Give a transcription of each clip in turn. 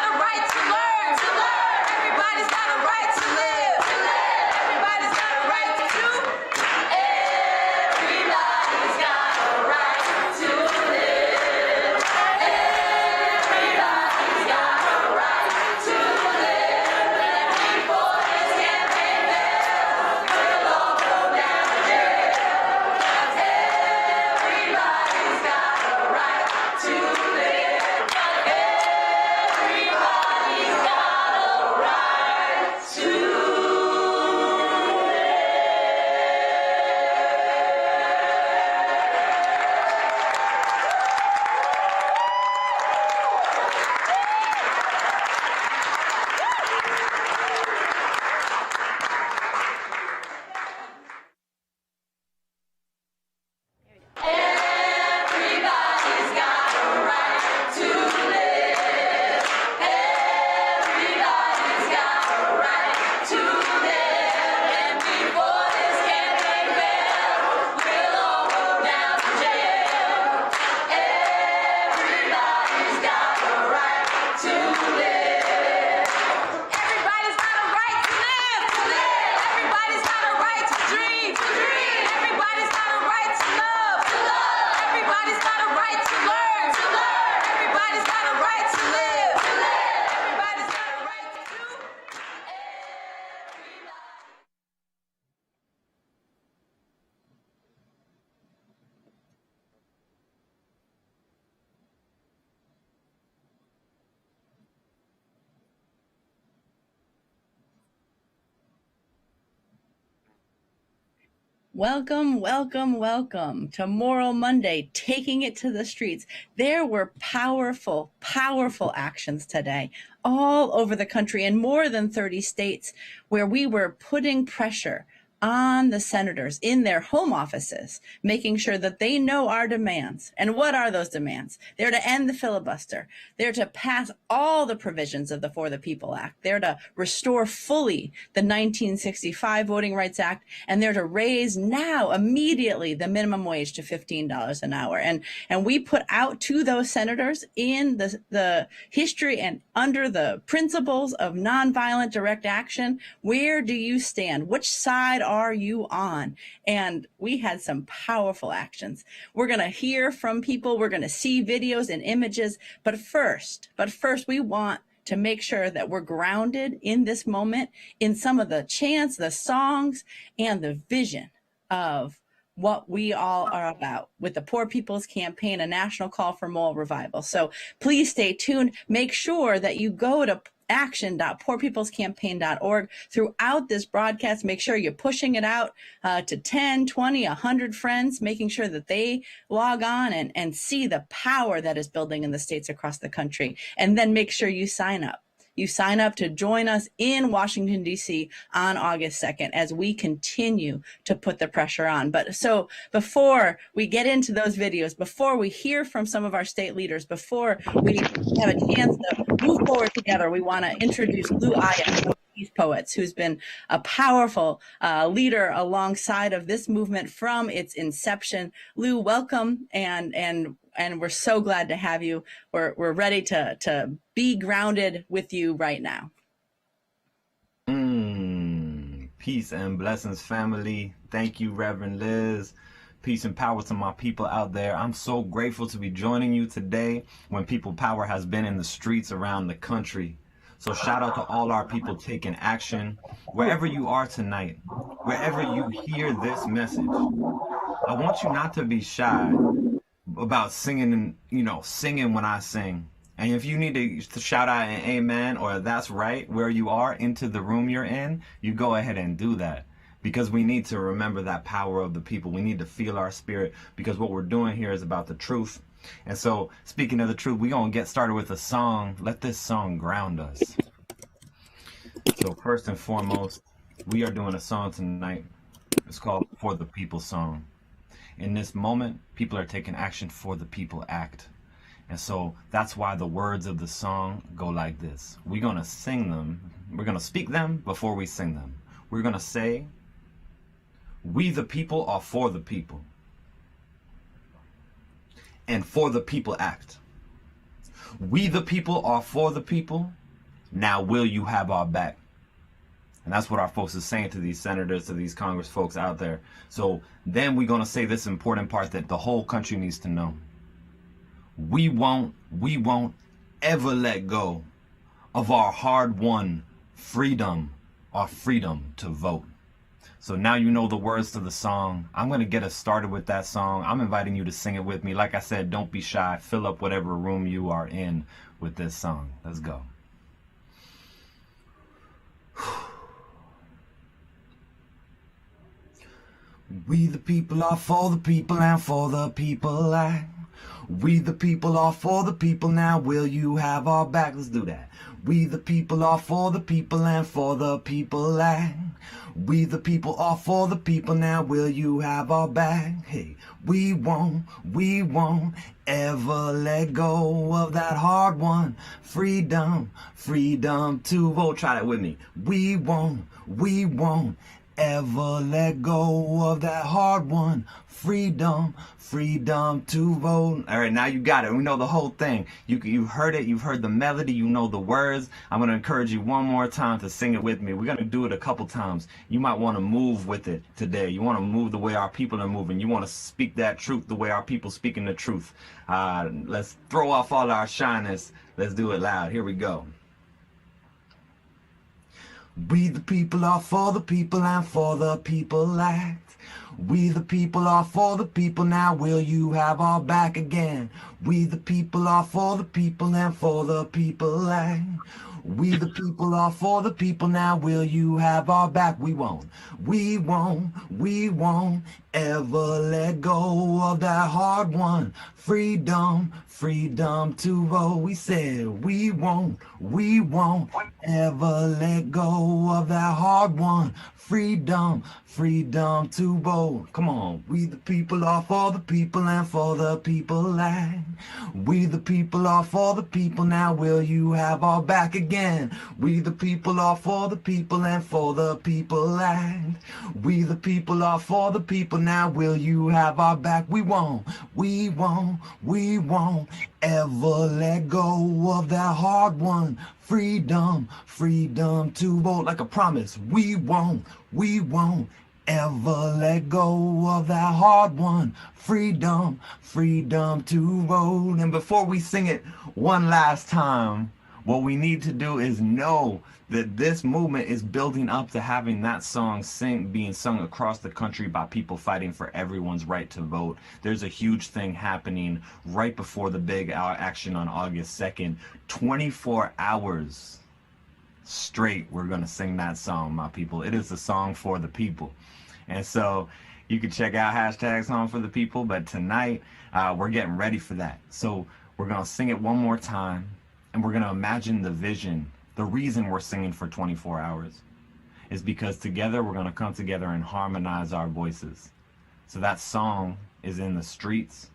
got a right to learn, to learn. Everybody's got a right to live, to live. Everybody's got a right to do. Everybody's got a right to live. Everybody's got a right to live. And before this campaign fails, we'll all go down to jail. 'Cause everybody's got a right to live. Everybody's got a right to Everybody's got a right to live. Everybody's got a right to live. And before this campaign fails, we'll all go down to jail. Everybody's got a right to live. Everybody's got a right to live, to live. Everybody's got a right to dream, to dream. Everybody's got a right to love, to love. Everybody's got a right to learn, to learn. Everybody's got a right to live, to live. Everybody's got a right to do. Welcome, welcome, welcome to Moral Monday, taking it to the streets. There were powerful, powerful actions today all over the country in more than 30 states where we were putting pressure on the senators in their home offices, making sure that they know our demands. And what are those demands? They're to end the filibuster. They're to pass all the provisions of the For the People Act. They're to restore fully the 1965 Voting Rights Act. And they're to raise now, immediately, the minimum wage to $15 an hour. And we put out to those senators in the history and under the principles of nonviolent direct action, where do you stand? Which side are you on? And we had some powerful actions. We're going to hear from people. We're going to see videos and images. But first, we want to make sure that we're grounded in this moment in some of the chants, the songs, and the vision of what we all are about with the Poor People's Campaign, a national call for moral revival. So please stay tuned. Make sure that you go to action.poorpeoplescampaign.org throughout this broadcast. Make sure you're pushing it out to 10, 20, 100 friends, making sure that they log on and see the power that is building in the states across the country. And then make sure you sign up. You sign up to join us in Washington, D.C. on August 2nd as we continue to put the pressure on. But so before we get into those videos, before we hear from some of our state leaders, before we have a chance to move forward together, we want to introduce Lou Aya of Peace Poets, who's been a powerful leader alongside of this movement from its inception. Lou, welcome, and we're so glad to have you. We're ready to be grounded with you right now. Peace and blessings, family. Thank you, Reverend Liz. Peace and power to my people out there. I'm so grateful to be joining you today when People Power has been in the streets around the country. So shout out to all our people taking action. Wherever you are tonight, wherever you hear this message, I want you not to be shy about singing, singing when I sing. And if you need to shout out an amen or that's right where you are into the room you're in, you go ahead and do that. Because we need to remember that power of the people. We need to feel our spirit, because what we're doing here is about the truth. And so, speaking of the truth, we're going to get started with a song. Let this song ground us. So first and foremost, we are doing a song tonight. It's called For the People Song. In this moment, people are taking action for the people act. And so that's why the words of the song go like this. We're going to sing them. We're going to speak them before we sing them. We're going to say, we the people are for the people. And for the people act. We the people are for the people. Now will you have our back? And that's what our folks is saying to these senators, to these Congress folks out there. So then we're going to say this important part that the whole country needs to know. We won't ever let go of our hard-won freedom, our freedom to vote. So now you know the words to the song. I'm going to get us started with that song. I'm inviting you to sing it with me. Like I said, don't be shy. Fill up whatever room you are in with this song. Let's go. We the people are for the people and for the people act. We the people are for the people, now will you have our back? Let's do that. We the people are for the people and for the people act. We the people are for the people, now will you have our back? Hey, we won't ever let go of that hard one. Freedom to vote. Try that with me. We won't ever let go of that hard one. Freedom to vote. All right, now you got it. We know the whole thing. You've heard it. You've heard the melody. You know the words. I'm going to encourage you one more time to sing it with me. We're going to do it a couple times. You might want to move with it today. You want to move the way our people are moving. You want to speak that truth the way our people speaking the truth. Let's throw off all our shyness. Let's do it loud. Here we go. We the people are for the people and for the people act. We the people are for the people, now will you have our back again? We the people are for the people and for the people act. We the people are for the people, now will you have our back? We won't ever let go of that hard one. Freedom to vote. We said we won't ever let go of that hard one. Freedom to vote. Come on. We the people are for the people and for the people act. We the people are for the people, now will you have our back again? We the people are for the people and for the people act. We the people are for the people, now will you have our back? We won't ever let go of that hard one. Freedom to vote. Like a promise. We won't ever let go of that hard one. Freedom to vote. And before we sing it one last time, what we need to do is know that this movement is building up to having that song being sung across the country by people fighting for everyone's right to vote. There's a huge thing happening right before the big action on August 2nd. 24 hours straight we're going to sing that song, my people. It is a song for the people. And so you can check out hashtag song for the people, but tonight we're getting ready for that. So we're going to sing it one more time, and we're going to imagine the vision. The reason we're singing for 24 hours is because together we're going to come together and harmonize our voices. So that song is in the streets,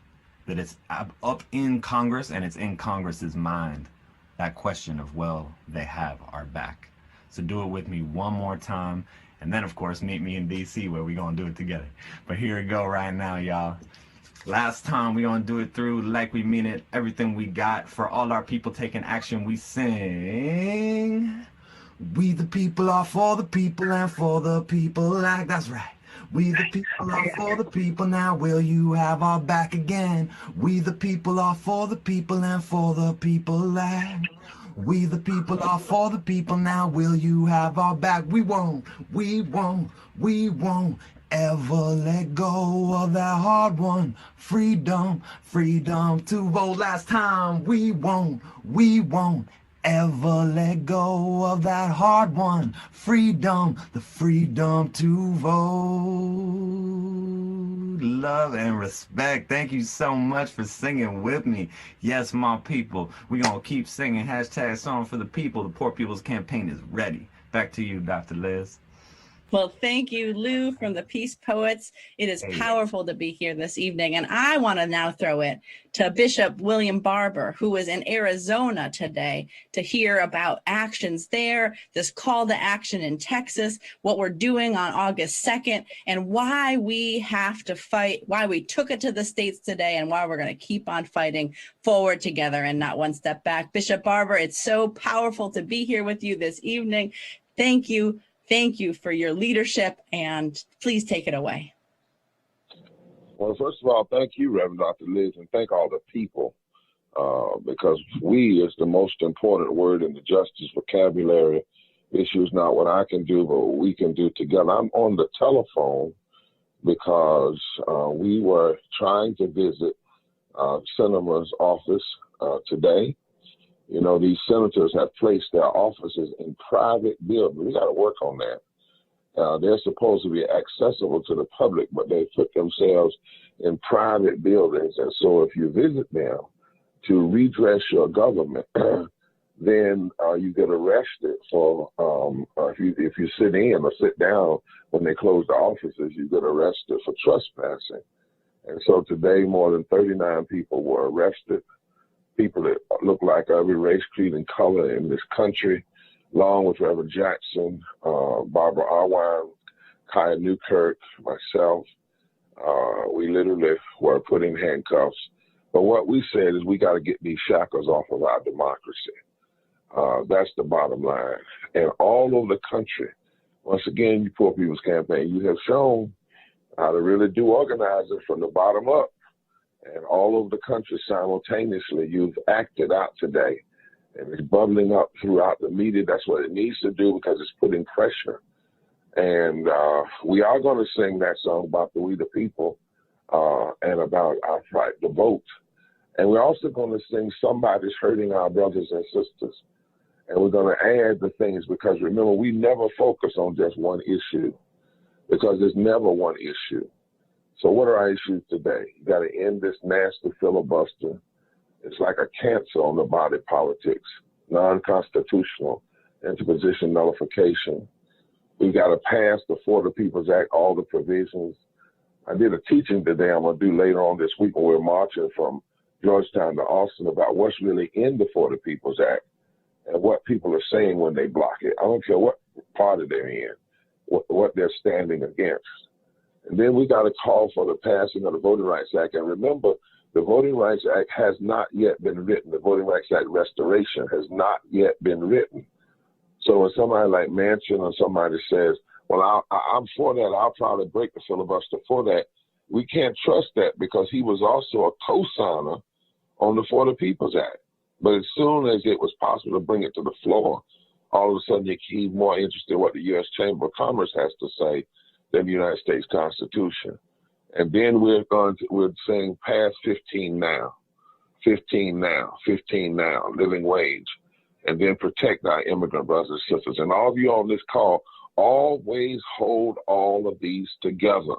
that it's up in Congress, and it's in Congress's mind. That question of, will they have our back? So do it with me one more time. And then, of course, meet me in D.C. where we're going to do it together. But here we go right now, y'all. Last time we're going to do it through like we mean it. Everything we got. For all our people taking action, we sing. We the people are for the people and for the people act. That's right. We the people are for the people, now will you have our back again? We the people are for the people and for the people act. We the people are for the people, now will you have our back? We won't ever let go of that hard one. Freedom to vote. Last time, we won't ever let go of that hard one. The freedom to vote. Love and respect. Thank you so much for singing with me. Yes, my people, we're going to keep singing hashtag song for the people. The Poor People's Campaign is ready. Back to you, Dr. Liz. Well, thank you, Lou, from the Peace Poets. It is powerful to be here this evening. And I want to now throw it to Bishop William Barber, who is in Arizona today, to hear about actions there, this call to action in Texas, what we're doing on August 2nd, and why we have to fight, why we took it to the states today, and why we're going to keep on fighting forward together and not one step back. Bishop Barber, it's so powerful to be here with you this evening. Thank you. Thank you for your leadership, and please take it away. Well, first of all, thank you, Reverend Dr. Liz, and thank all the people, because we is the most important word in the justice vocabulary. Issue is not what I can do, but what we can do together. I'm on the telephone because we were trying to visit Senator's office today. You know, these senators have placed their offices in private buildings. We got to work on that. They're supposed to be accessible to the public, but they put themselves in private buildings. And so if you visit them to redress your government, then you get arrested for, if you sit in or sit down when they close the offices, you get arrested for trespassing. And so today, more than 39 people were arrested. People that look like every race, creed, and color in this country, along with Reverend Jackson, Barbara Arwine, Kaya Newkirk, myself. We literally were put in handcuffs. But what we said is we got to get these shackles off of our democracy. That's the bottom line. And all over the country, once again, you Poor People's Campaign, you have shown how to really do organizing from the bottom up. And all over the country simultaneously, you've acted out today. And it's bubbling up throughout the media. That's what it needs to do because it's putting pressure. And we are going to sing that song about the We the People and about our right to vote. And we're also going to sing Somebody's Hurting Our Brothers and Sisters. And we're going to add the things because remember, we never focus on just one issue because there's never one issue. So what are our issues today? You got to end this nasty filibuster. It's like a cancer on the body politics, non-constitutional, interposition nullification. We got to pass the For the People's Act, all the provisions. I did a teaching today I'm going to do later on this week when we're marching from Georgetown to Austin about what's really in the For the People's Act and what people are saying when they block it. I don't care what party they're in, what they're standing against. And then we got to call for the passing of the Voting Rights Act. And remember, the Voting Rights Act has not yet been written. The Voting Rights Act restoration has not yet been written. So when somebody like Manchin or somebody says, well, I'm for that, I'll probably break the filibuster for that, we can't trust that because he was also a co-signer on the For the People's Act. But as soon as it was possible to bring it to the floor, all of a sudden he's more interested in what the U.S. Chamber of Commerce has to say than the United States Constitution. And then we're saying pass 15 now, 15 now, 15 now, living wage, and then protect our immigrant brothers and sisters. And all of you on this call, always hold all of these together.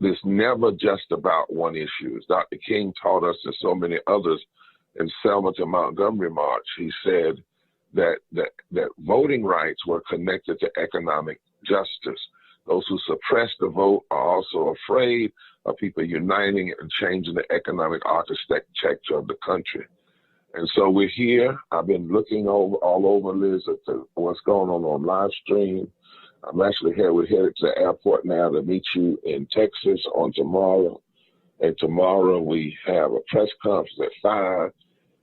It's never just about one issue. As Dr. King taught us and so many others in Selma to Montgomery March, he said that voting rights were connected to economic justice. Those who suppress the vote are also afraid of people uniting and changing the economic architecture of the country. And so we're here. I've been looking all over, Liz, at what's going on live stream. I'm actually here. We're headed to the airport now to meet you in Texas on tomorrow. And tomorrow we have a press conference at 5.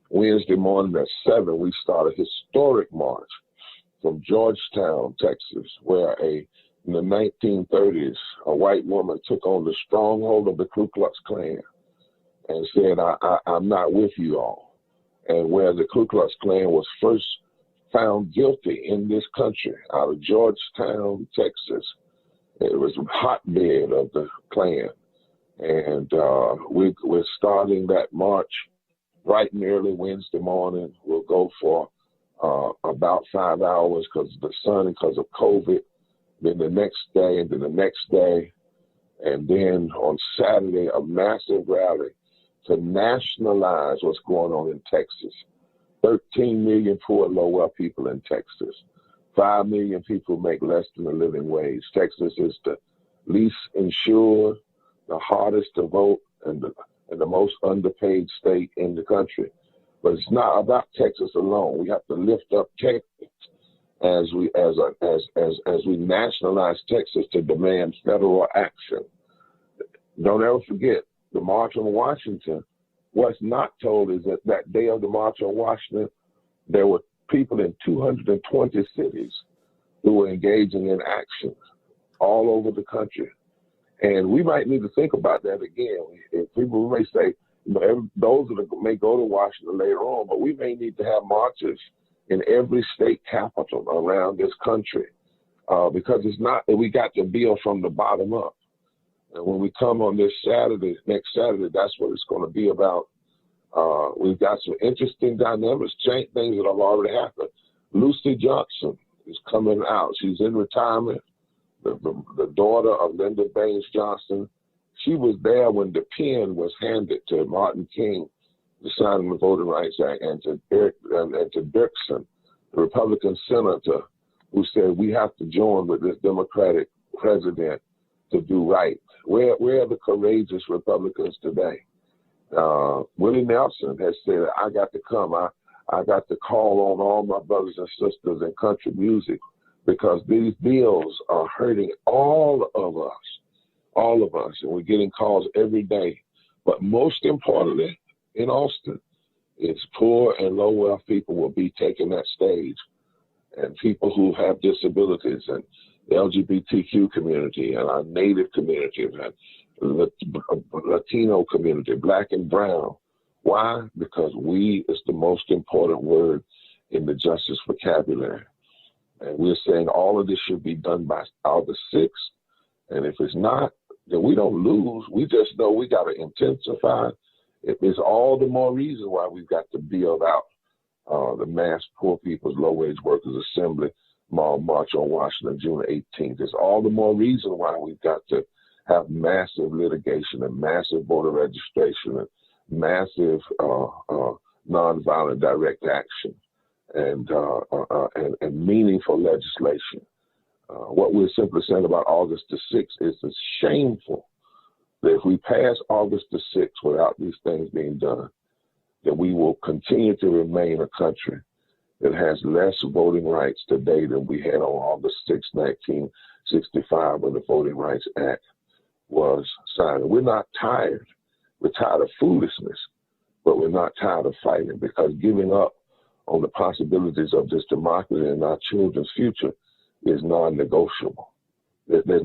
Wednesday morning at 7, we start a historic march from Georgetown, Texas, where in the 1930s, a white woman took on the stronghold of the Ku Klux Klan and said, I'm not with you all. And where the Ku Klux Klan was first found guilty in this country out of Georgetown, Texas. It was a hotbed of the Klan. And we're starting that march bright and early Wednesday morning. We'll go for about 5 hours because of the sun and because of COVID. Then the next day, and then the next day, and then on Saturday, a massive rally to nationalize what's going on in Texas. 13 million poor and low-wealth people in Texas. 5 million people make less than a living wage. Texas is the least insured, the hardest to vote, and the most underpaid state in the country. But it's not about Texas alone. We have to lift up Texas as we nationalize Texas to demand federal action. Don't ever forget the March on Washington. What's not told is that that day of the March on Washington, there were people in 220 cities who were engaging in action all over the country. And we might need to think about that again. If people may say, those that may go to Washington later on, but we may need to have marches in every state capital around this country because it's not that we got to build from the bottom up. And when we come on this Saturday, next Saturday, that's what it's going to be about. We've got some interesting dynamics, things that have already happened. Lucy Johnson is coming out. She's in retirement. The daughter of Lyndon Baines Johnson. She was there when the pen was handed to Martin King to sign the Voting Rights Act, and to Dirksen, the Republican senator, who said we have to join with this Democratic president to do right. Where are the courageous Republicans today? Willie Nelson has said, I got to come. I got to call on all my brothers and sisters in country music because these bills are hurting all of us, and we're getting calls every day. But most importantly, in Austin, it's poor and low wealth people will be taking that stage, and people who have disabilities, and the LGBTQ community, and our Native community, and the Latino community, Black and brown. Why? Because we is the most important word in the justice vocabulary. And we're saying all of this should be done by August 6th. And if it's not, then we don't lose. We just know we got to intensify. It's all the more reason why we've got to build out the Mass Poor People's Low Wage Workers Assembly March on Washington, June 18th. It's all the more reason why we've got to have massive litigation and massive voter registration and massive nonviolent direct action and meaningful legislation. What we're simply saying about August the 6th is it's shameful that if we pass August the 6th without these things being done, that we will continue to remain a country that has less voting rights today than we had on August 6, 1965, when the Voting Rights Act was signed. We're not tired. We're tired of foolishness, but we're not tired of fighting, because giving up on the possibilities of this democracy and our children's future is non-negotiable. There's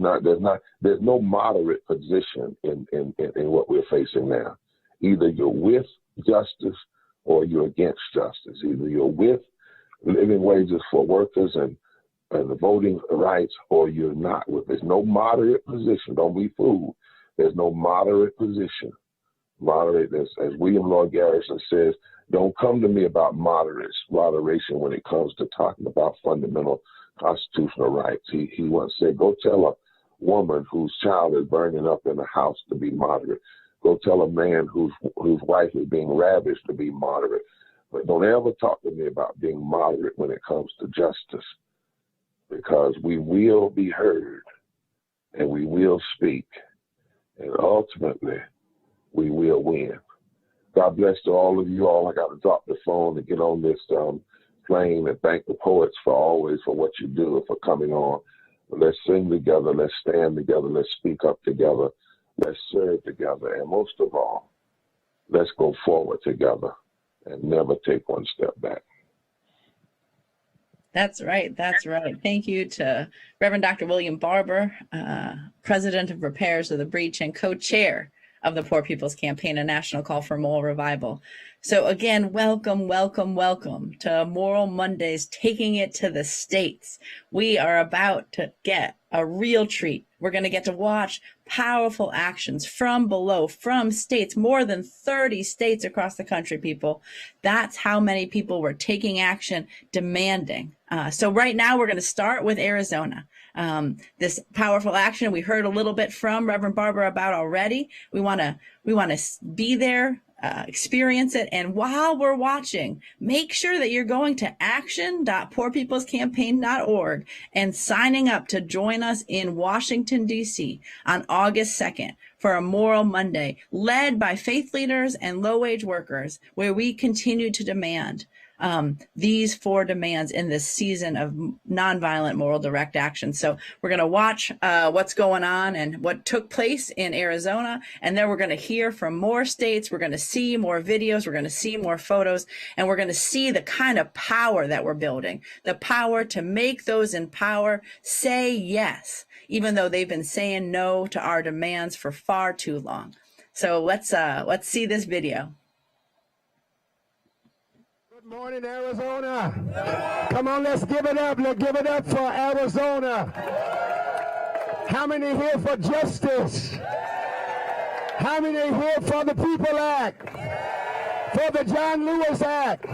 no moderate position in what we're facing now. Either you're with justice or you're against justice. Either you're with living wages for workers and the voting rights, or you're not with. There's no moderate position. Don't be fooled. There's no moderate position. Moderate, as William Lloyd Garrison says, don't come to me about moderation when it comes to talking about fundamental constitutional rights. He once said, go tell a woman whose child is burning up in a house to be moderate. Go tell a man whose wife is being ravished to be moderate. But don't ever talk to me about being moderate when it comes to justice, because we will be heard and we will speak, and ultimately we will win. God bless to all of you all. I got to drop the phone and get on this plane, and thank the poets for what you do and for coming on. Let's sing together. Let's stand together. Let's speak up together. Let's serve together. And most of all, let's go forward together and never take one step back. That's right. That's right. Thank you to Reverend Dr. William Barber, President of Repairs of the Breach and co-chair of the Poor People's Campaign, a national call for moral revival. So again, welcome, welcome, welcome to Moral Mondays, taking it to the states. We are about to get a real treat. We're going to get to watch powerful actions from below, from states, more than 30 states across the country, people. That's how many people were taking action, demanding. So right now we're going to start with Arizona. This powerful action we heard a little bit from Reverend Barber about already. We want to be there experience it. And while we're watching, make sure that you're going to action.poorpeoplescampaign.org and signing up to join us in Washington, D.C. on August 2nd for a Moral Monday led by faith leaders and low-wage workers, where we continue to demand these 4 demands in this season of nonviolent moral direct action. So we're going to watch what's going on and what took place in Arizona, and then we're going to hear from more states. We're going to see more videos. We're going to see more photos, and we're going to see the kind of power that we're building, the power to make those in power say yes, even though they've been saying no to our demands for far too long. So let's see this video. Good morning, Arizona. Come on, let's give it up. Let's give it up for Arizona. How many here for justice? How many here for the People Act? For the John Lewis Act?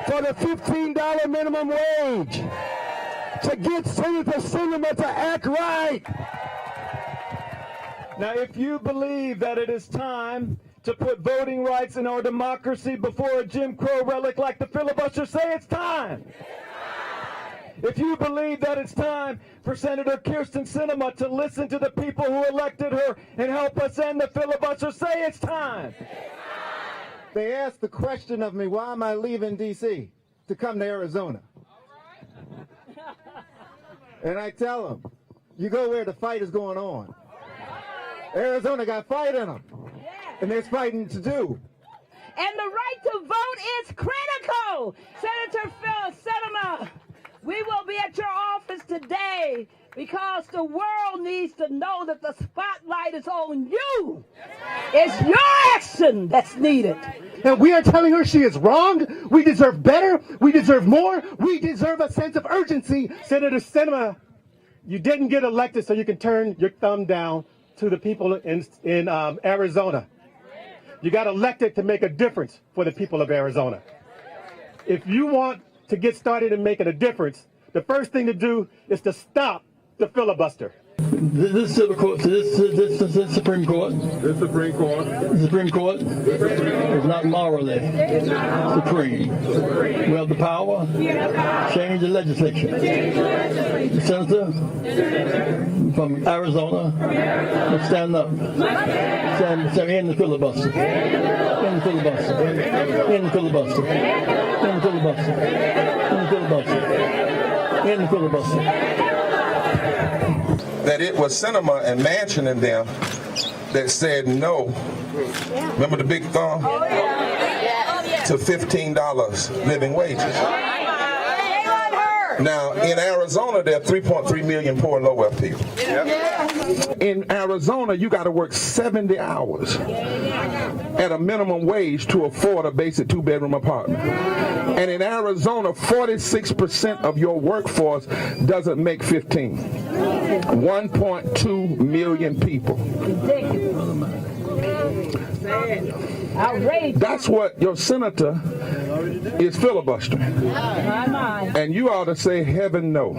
For the $15 minimum wage? To get Senator Sinema to act right. Now, if you believe that it is time to put voting rights in our democracy before a Jim Crow relic like the filibuster, say it's time. If you believe that it's time for Senator Kyrsten Sinema to listen to the people who elected her and help us end the filibuster, say it's time. They asked the question of me, why am I leaving D.C. to come to Arizona? And I tell them, you go where the fight is going on. Arizona got fight in them. And there's fighting to do. And the right to vote is critical. Senator Phil Sinema, we will be at your office today because the world needs to know that the spotlight is on you. It's your action that's needed. And we are telling her she is wrong. We deserve better. We deserve more. We deserve a sense of urgency. Senator Sinema, you didn't get elected so you can turn your thumb down to the people in Arizona. You got elected to make a difference for the people of Arizona. If you want to get started in making a difference, the first thing to do is to stop the filibuster. This civil court, this Supreme Court. The Supreme Court. The Supreme Court is not morally supreme. We have the power to change the legislature. The senator from Arizona will stand up. Stand in the filibuster. In the filibuster. In the filibuster. In the filibuster. In the filibuster. In the filibuster. That it was Sinema and Manchin and them that said no. Remember the big thumb? To $15 living wages. Now, in Arizona, there are 3.3 million poor and low-wealth people. In Arizona, you got to work 70 hours at a minimum wage to afford a basic 2-bedroom apartment. And in Arizona, 46% of your workforce doesn't make 15. 1.2 million people. That's what your senator is filibustering. And you ought to say, heaven no.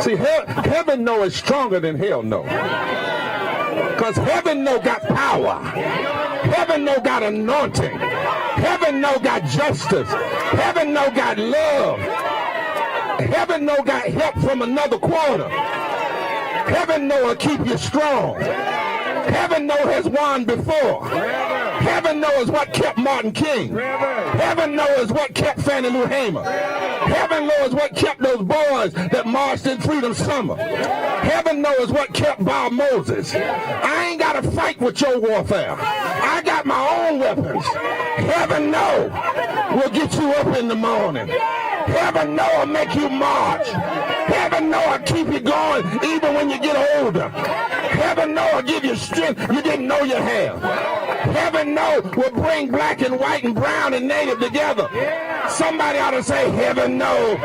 See, heaven no is stronger than hell no. Because heaven no got power. Heaven no got anointing. Heaven no got justice. Heaven no got love. Heaven no got help from another quarter. Heaven know will keep you strong. Heaven know has won before. Heaven knows what kept Martin King. Heaven knows what kept Fannie Lou Hamer. Heaven knows what kept those boys that marched in Freedom Summer. Heaven knows what kept Bob Moses. I ain't got to fight with your warfare. I got my own weapons. Heaven know will get you up in the morning. Heaven know will make you march. Heaven know will keep you going even when you get older. Heaven know will give you strength you didn't know you had. Heaven know will bring black and white and brown and native together. Somebody ought to say, heaven know.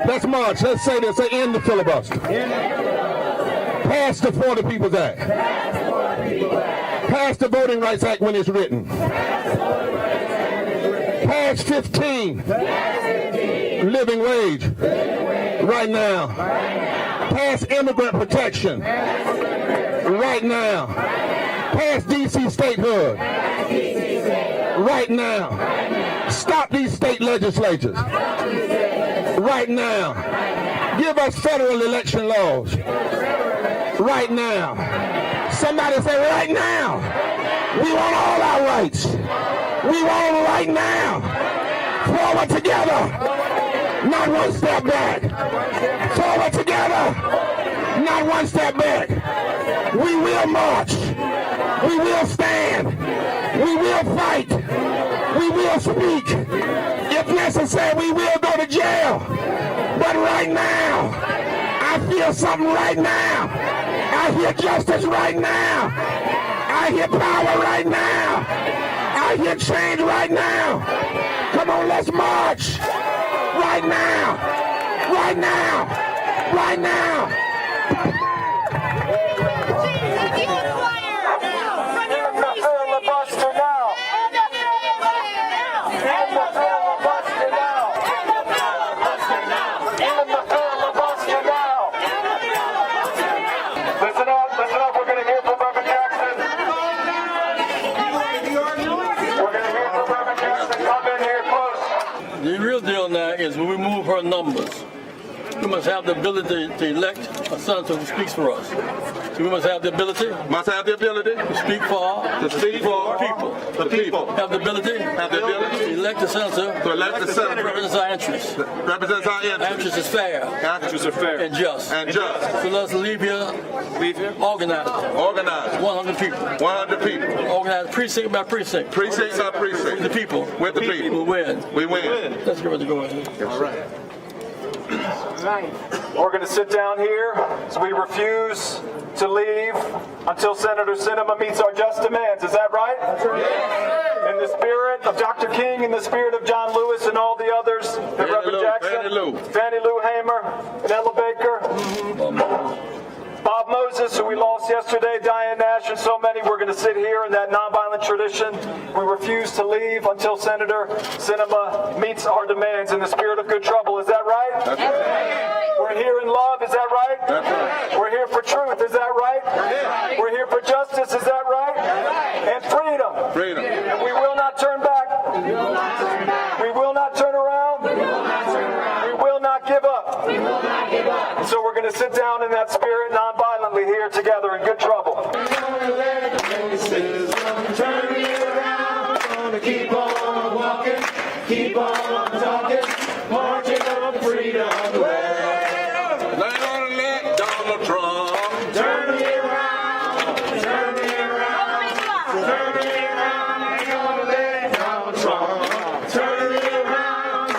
Let's march. Let's say this. Say, end the filibuster. Pass the 40 People's Act. Pass the Voting Rights Act when it's written. Pass 15. living wage. Right now. Pass immigrant protection. Right now. Pass DC statehood. Right now. Stop these state legislatures. Right now. Give us federal election laws. Right now. Somebody say right now. We want all our rights. We want them right now. Forward together. Not one step back. Forward together. Not one step back. We will march. We will stand. We will fight. We will speak. If necessary, we will go to jail. But right now, I feel something right now. I hear justice right now. I hear power right now. I hear change right now. Come on, let's march. Right now. Right now. Right now. The real deal now is when we move her numbers, we must have the ability to elect a senator who speaks for us. So we must have the ability. Must have the ability to speak for. To speak for people. The people. Have the ability. Have the ability to elect a senator. To elect a senator. Represents our interests. Represents our interests. Our interests is fair. Our interests are fair. And just. And just. So let's leave here. Leave here. Organized. Organized. 100 people. 100 people. Organized precinct by precinct. Precinct by precinct. With the people. With the people. We win. We win. Let's get ready to go in here. All right. We're going to sit down here, so we refuse to leave until Senator Sinema meets our just demands. Is that right? In the spirit of Dr. King, in the spirit of John Lewis and all the others, and Reverend Jackson, Fannie Lou Hamer, and Ella Baker, Bob Moses, who we lost yesterday, Diane Nash, and so many. We're going to sit here in that nonviolent tradition. We refuse to leave until Senator Sinema meets our demands in the spirit of good trouble. Is that right? That's right. We're here in love. Is that right? That's right. We're here for truth. Is that right? We're here for justice. Is that right? And freedom. Freedom. And we will not turn back. We will not turn around. We will not give up. And so we're going to sit down in that spirit non-violently here together in good trouble. Turn me around, gonna keep on walking, keep on talking, marching on freedom way. They're gonna let Donald Trump turn me around, turn me around, turn me around. They're gonna let Donald Trump turn me around,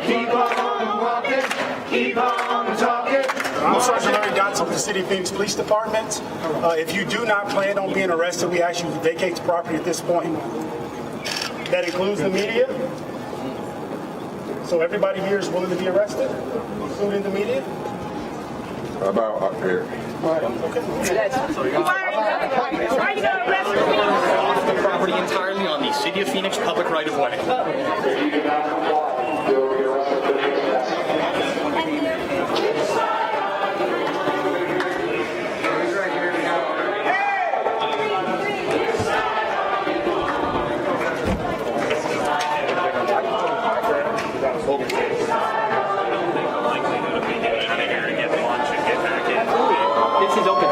keep on walking, keep on talking. I'm Sergeant Larry Dotson with the City of Phoenix Police Department. If you do not plan on being arrested, we ask you to vacate the property at this point. That includes the media. So everybody here is willing to be arrested, including the media? How about up here? All right, okay. Why are you going to arrest me? Off the property entirely on the City of Phoenix public right-of-way. This is open.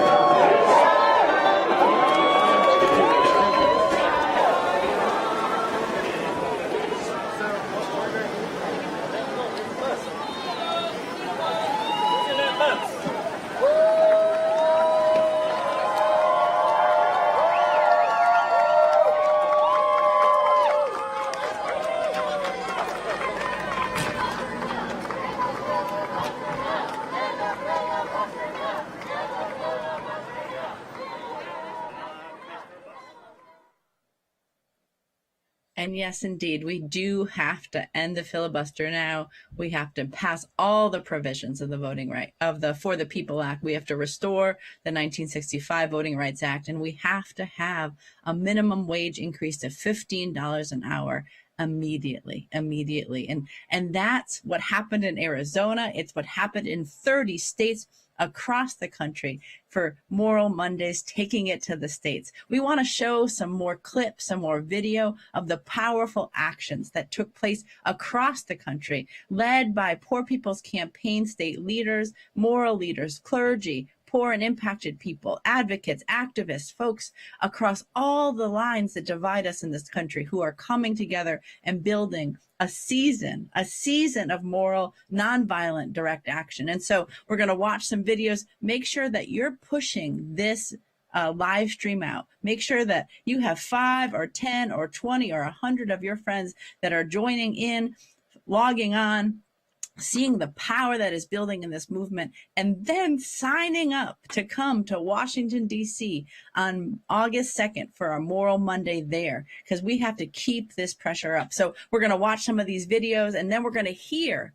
And yes, indeed, we do have to end the filibuster now. We have to pass all the provisions of the Voting Right of the For the People Act. We have to restore the 1965 Voting Rights Act, and we have to have a minimum wage increase to $15 an hour immediately. And that's what happened in Arizona. It's what happened in 30 states across the country for Moral Mondays, taking it to the states. We want to show some more clips, some more video of the powerful actions that took place across the country, led by Poor People's Campaign state leaders, moral leaders, clergy, poor and impacted people, advocates, activists, folks across all the lines that divide us in this country who are coming together and building a season of moral, nonviolent direct action. And so we're going to watch some videos. Make sure that you're pushing this live stream out. Make sure that you have 5 or 10 or 20 or 100 of your friends that are joining in, logging on, seeing the power that is building in this movement, and then signing up to come to Washington, D.C. on August 2nd for our Moral Monday there, because we have to keep this pressure up. So we're going to watch some of these videos, and then we're going to hear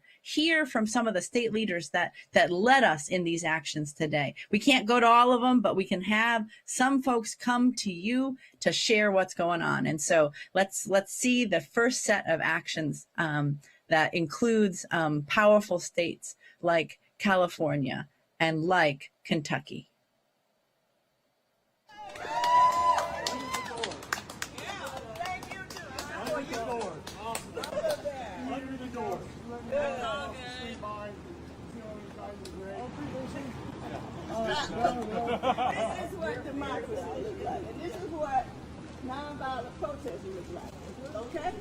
from some of the state leaders that led us in these actions today. We can't go to all of them, but we can have some folks come to you to share what's going on. And so let's see the first set of actions that includes powerful states like California and like Kentucky. This is what democracy looks like, and this is what nonviolent protesting looks like. Okay?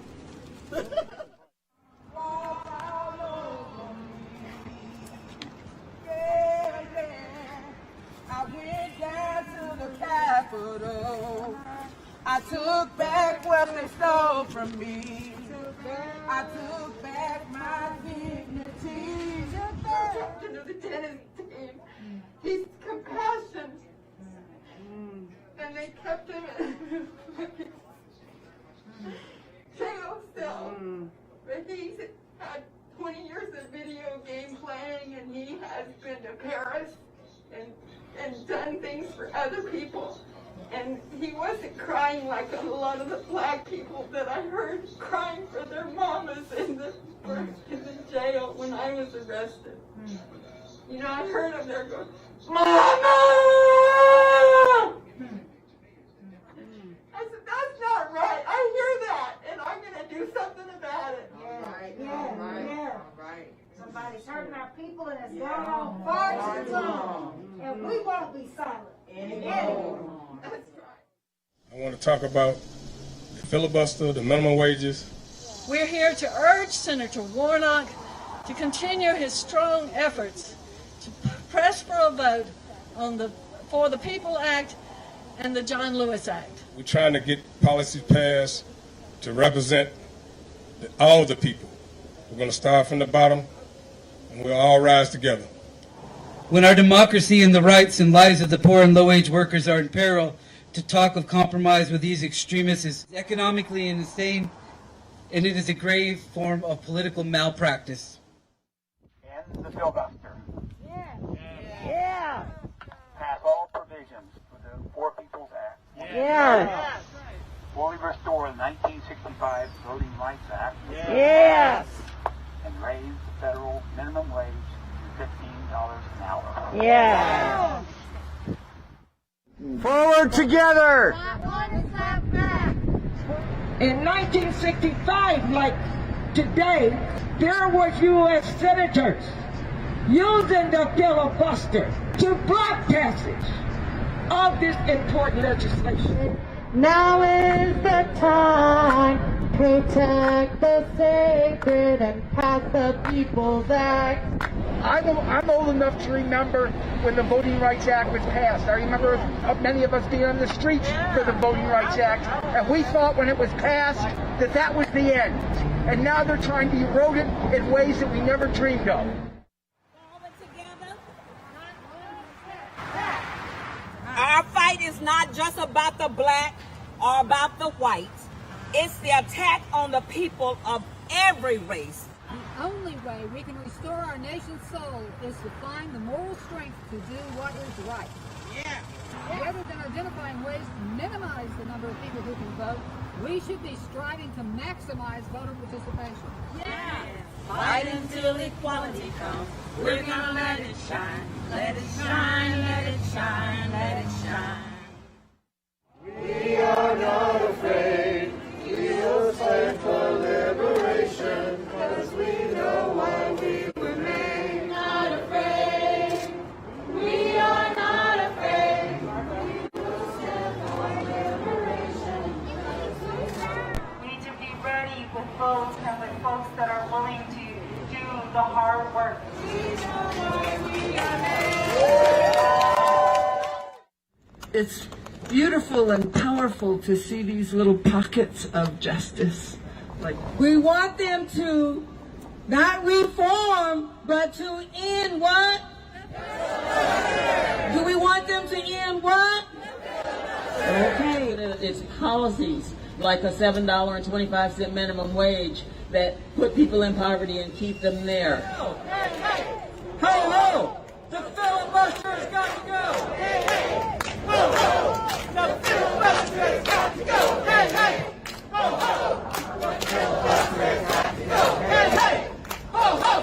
I went down to the Capitol. I took back what they stole from me. I took back my dignity. Captain of the tennis team. He's compassion. And they kept him in jail cell. But he's had 20 years of video game playing, and he has been to Paris and done things for other people. And he wasn't crying like a lot of the black people that I heard crying for their mamas in the jail when I was arrested. You know, I heard them there going, "Mama!" I said, "That's not right. I hear that, and I'm going to do something about it." Right. Somebody's hurting our people, and it's gone on far too long. And we won't be silent anymore. That's right. I want to talk about the filibuster, the minimum wages. We're here to urge Senator Warnock to continue his strong efforts to press for a vote on for the People Act and the John Lewis Act. We're trying to get policies passed to represent all the people. We're going to start from the bottom, and we'll all rise together. When our democracy and the rights and lives of the poor and low-wage workers are in peril, to talk of compromise with these extremists is economically insane, and it is a grave form of political malpractice. End the filibuster. Yeah. Pass all provisions for the Poor People's Act. Yeah. Fully restore the 1965 Voting Rights Act. Yes. And raise the federal minimum wage to $15 an hour. Yeah. Forward together! In 1965, like today, there was U.S. senators using the filibuster to block passage of this important legislation. Now is the time. Protect the sacred and pass the People's Act. I'm old enough to remember when the Voting Rights Act was passed. I remember many of us being on the streets for the Voting Rights Act, and we thought when it was passed that was the end. And now they're trying to erode it in ways that we never dreamed of. Our fight is not just about the black or about the white. It's the attack on the people of every race. The only way we can restore our nation's soul is to find the moral strength to do what is right. Yeah. Rather than identifying find ways to minimize the number of people who can vote. We should be striving to maximize voter participation. Yes. Fight until equality comes. We're gonna let it shine. Let it shine, let it shine, let it shine. We are not afraid. We will stand for liberation, 'cause we know why we remain. Not afraid. We are not afraid. We will stand for liberation. We need to be ready with folks and with folks that are willing to do the hard work. It's beautiful and powerful to see these little pockets of justice. Like, we want them to not reform, but to end what? Do we want them to end what? Okay, it's policies like a $7.25 minimum wage that put people in poverty and keep them there. Ho, ho! The filibuster has got to go! Hey, hey! Ho, ho! The filibuster has got to go! Hey, hey! Ho, ho! The filibuster has got to go! Hey, hey! Ho, ho!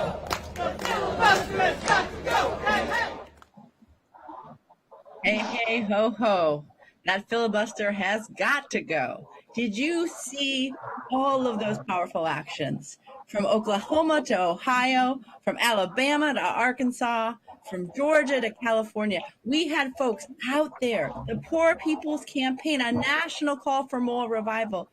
The filibuster has got to go! Hey, hey! Hey, hey, ho, ho. That filibuster has got to go. Did you see all of those powerful actions? From Oklahoma to Ohio, from Alabama to Arkansas, from Georgia to California. We had folks out there. The Poor People's Campaign, a national call for moral revival,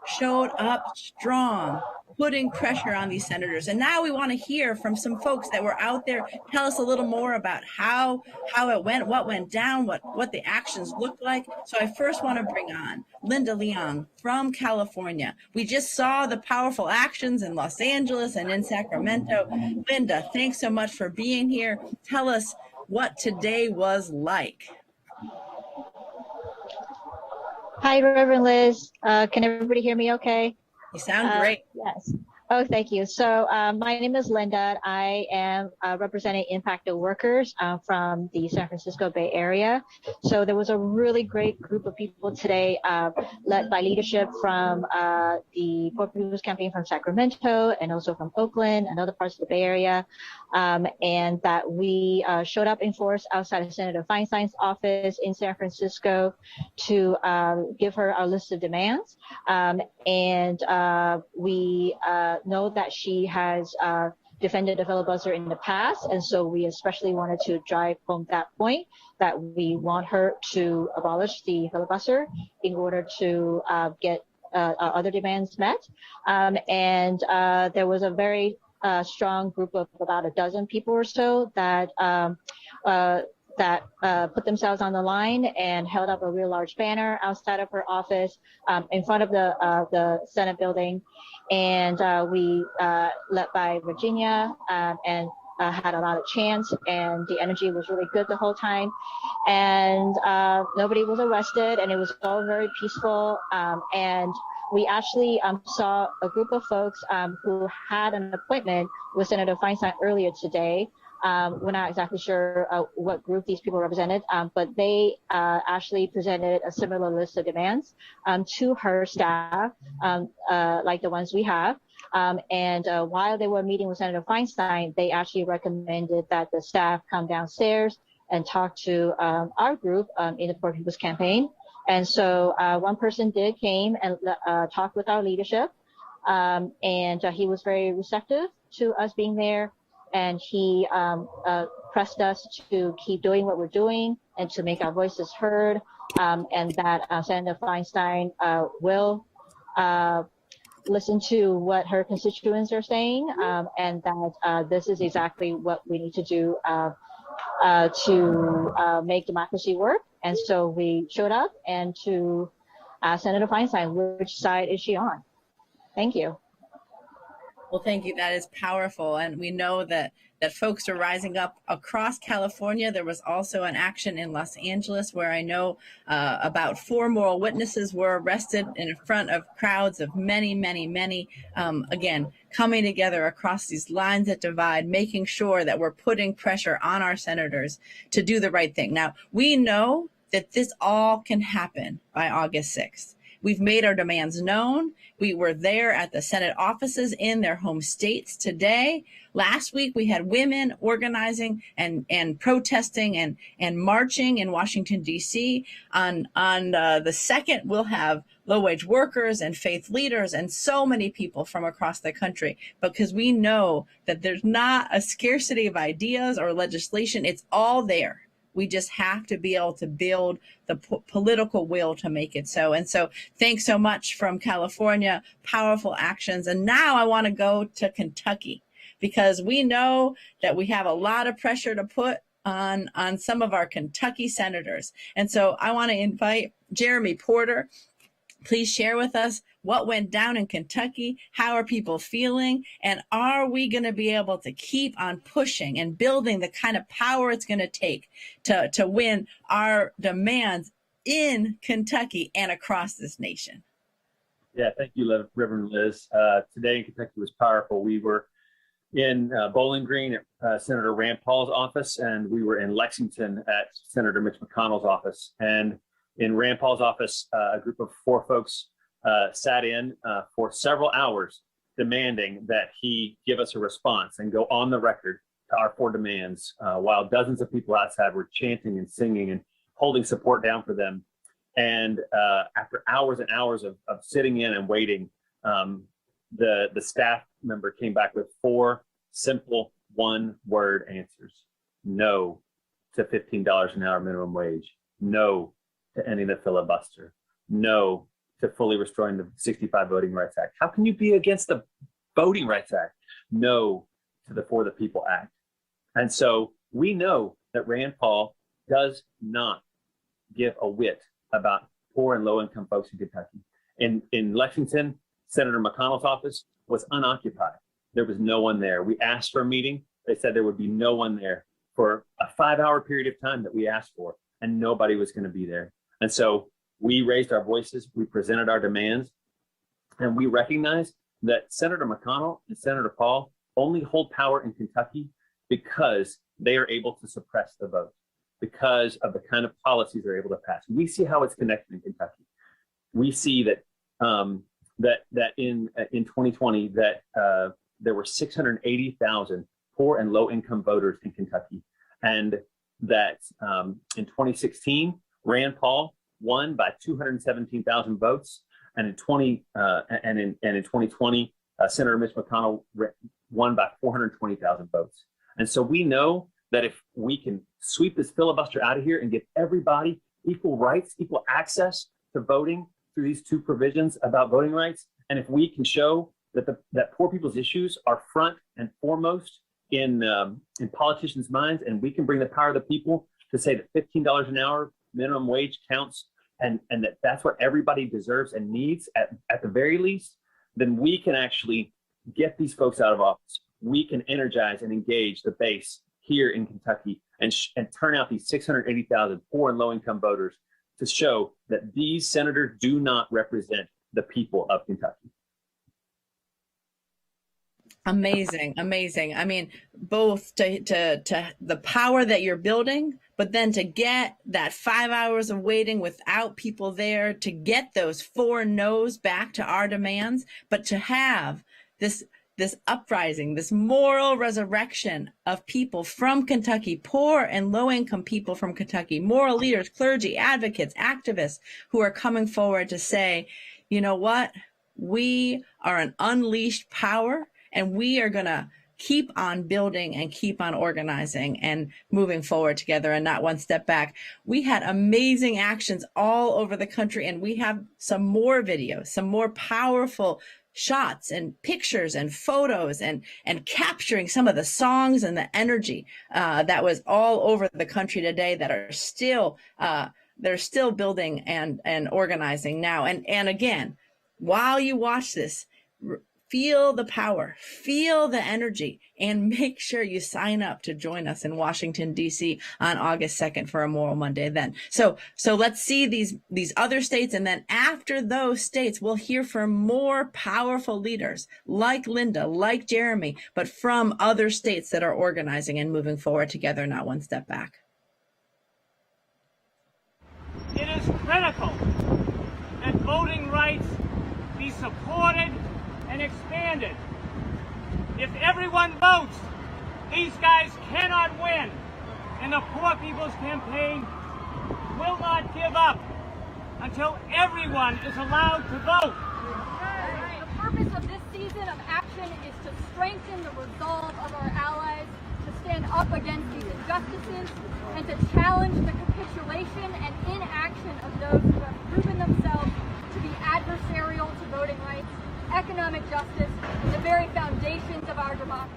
showed up strong, putting pressure on these senators. And now we want to hear from some folks that were out there. Tell us a little more about how it went, what went down, what the actions looked like. So I first want to bring on Linda Leong from California. We just saw the powerful actions in Los Angeles and in Sacramento. Linda, thanks so much for being here. Tell us what today was like. Hi, Reverend Liz. Can everybody hear me okay? You sound great. Yes. Oh, thank you. So my name is Linda. I am representing impacted workers from the San Francisco Bay Area. So there was a really great group of people today led by leadership from the Poor People's Campaign from Sacramento and also from Oakland and other parts of the Bay Area. And that we showed up in force outside of Senator Feinstein's office in San Francisco to give her our list of demands. And we know that she has defended the filibuster in the past, and so we especially wanted to drive home that point that we want her to abolish the filibuster in order to get our other demands met. And there was a very strong group of about a dozen people or so that put themselves on the line and held up a real large banner outside of her office in front of the Senate building. And we, led by Virginia, and had a lot of chants, and the energy was really good the whole time. And nobody was arrested, and it was all very peaceful. And we actually saw a group of folks who had an appointment with Senator Feinstein earlier today. We're not exactly sure what group these people represented, but they actually presented a similar list of demands to her staff, like the ones we have. And while they were meeting with Senator Feinstein, they actually recommended that the staff come downstairs and talk to our group in the Poor People's Campaign. And so one person came and talked with our leadership, and he was very receptive to us being there. And he pressed us to keep doing what we're doing and to make our voices heard, and that Senator Feinstein will listen to what her constituents are saying, and that this is exactly what we need to do to make democracy work. And so we showed up and to ask Senator Feinstein, which side is she on? Thank you. Well, thank you. That is powerful. And we know that folks are rising up across California. There was also an action in Los Angeles where I know about 4 moral witnesses were arrested in front of crowds of many, again, coming together across these lines that divide, making sure that we're putting pressure on our senators to do the right thing. Now, we know that this all can happen by August 6th. We've made our demands known. We were there at the Senate offices in their home states today. Last week, we had women organizing and protesting and marching in Washington, D.C. On the 2nd, we'll have low-wage workers and faith leaders and so many people from across the country, because we know that there's not a scarcity of ideas or legislation. It's all there. We just have to be able to build the political will to make it so. And so thanks so much from California, powerful actions. And now I want to go to Kentucky, because we know that we have a lot of pressure to put on some of our Kentucky senators. And so I want to invite Jeremy Porter. Please share with us what went down in Kentucky. How are people feeling? And are we going to be able to keep on pushing and building the kind of power it's going to take to win our demands in Kentucky and across this nation? Yeah, thank you, Reverend Liz. Today in Kentucky was powerful. We were in Bowling Green at Senator Rand Paul's office, and we were in Lexington at Senator Mitch McConnell's office. And in Rand Paul's office, a group of 4 folks sat in for several hours demanding that he give us a response and go on the record to our 4 demands, while dozens of people outside were chanting and singing and holding support down for them. And after hours and hours of sitting in and waiting, the staff member came back with 4 simple one-word answers. No to $15 an hour minimum wage. No to ending the filibuster. No to fully restoring the 65 Voting Rights Act. How can you be against the Voting Rights Act? No to the For the People Act. And so we know that Rand Paul does not give a whit about poor and low-income folks in Kentucky. In Lexington, Senator McConnell's office was unoccupied. There was no one there. We asked for a meeting. They said there would be no one there for a 5-hour period of time that we asked for, and nobody was going to be there. And so we raised our voices, we presented our demands, and we recognized that Senator McConnell and Senator Paul only hold power in Kentucky because they are able to suppress the vote, because of the kind of policies they're able to pass. We see how it's connected in Kentucky. We see that that in 2020 that there were 680,000 poor and low-income voters in Kentucky, and that in 2016 Rand Paul won by 217,000 votes, and in 2020 Senator Mitch McConnell won by 420,000 votes. And so we know that if we can sweep this filibuster out of here and give everybody equal rights, equal access to voting through these 2 provisions about voting rights, and if we can show that poor people's issues are front and foremost in politicians' minds, and we can bring the power of the people to say that $15 an hour minimum wage counts, and that's what everybody deserves and needs at the very least, then we can actually get these folks out of office. We can energize and engage the base here in Kentucky and turn out these 680,000 poor and low-income voters to show that these senators do not represent the people of Kentucky. Amazing, amazing. I mean, both to the power that you're building, but then to get that 5 hours of waiting without people there, to get those 4 no's back to our demands, but to have this uprising, this moral resurrection of people from Kentucky, poor and low-income people from Kentucky, moral leaders, clergy, advocates, activists who are coming forward to say, you know what, we are an unleashed power, and we are going to keep on building and keep on organizing and moving forward together and not one step back. We had amazing actions all over the country, and we have some more videos, some more powerful shots and pictures and photos and capturing some of the songs and the energy that was all over the country today that are still they're still building and organizing now. And again, while you watch this, feel the power, feel the energy, and make sure you sign up to join us in Washington, D.C. on August 2nd for a Moral Monday then. So let's see these other states, and then after those states, we'll hear from more powerful leaders like Linda, like Jeremy, but from other states that are organizing and moving forward together, not one step back. critical that voting rights be supported and expanded. If everyone votes, these guys cannot win, and the Poor People's Campaign will not give up until everyone is allowed to vote. The purpose of this season of action is to strengthen the resolve of our allies to stand up against these injustices and to challenge the capitulation and inaction of those who have proven themselves to be adversarial to voting rights, economic justice, and the very foundations of our democracy.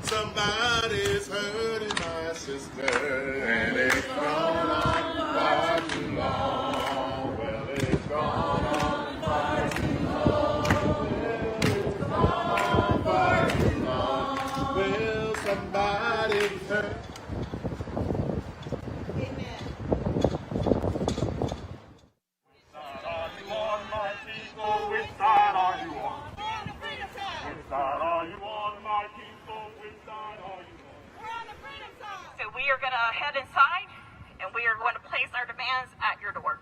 Somebody's hurting my sister, and it's gone on far too long. Well, it's gone on far too long. It's gone on far too long. Well, somebody's hurt. Amen. Which side are you on? Which side are you on, my people? Which side are you on? We're on the freedom side. So we are going to head inside, and we are going to place our demands at your door.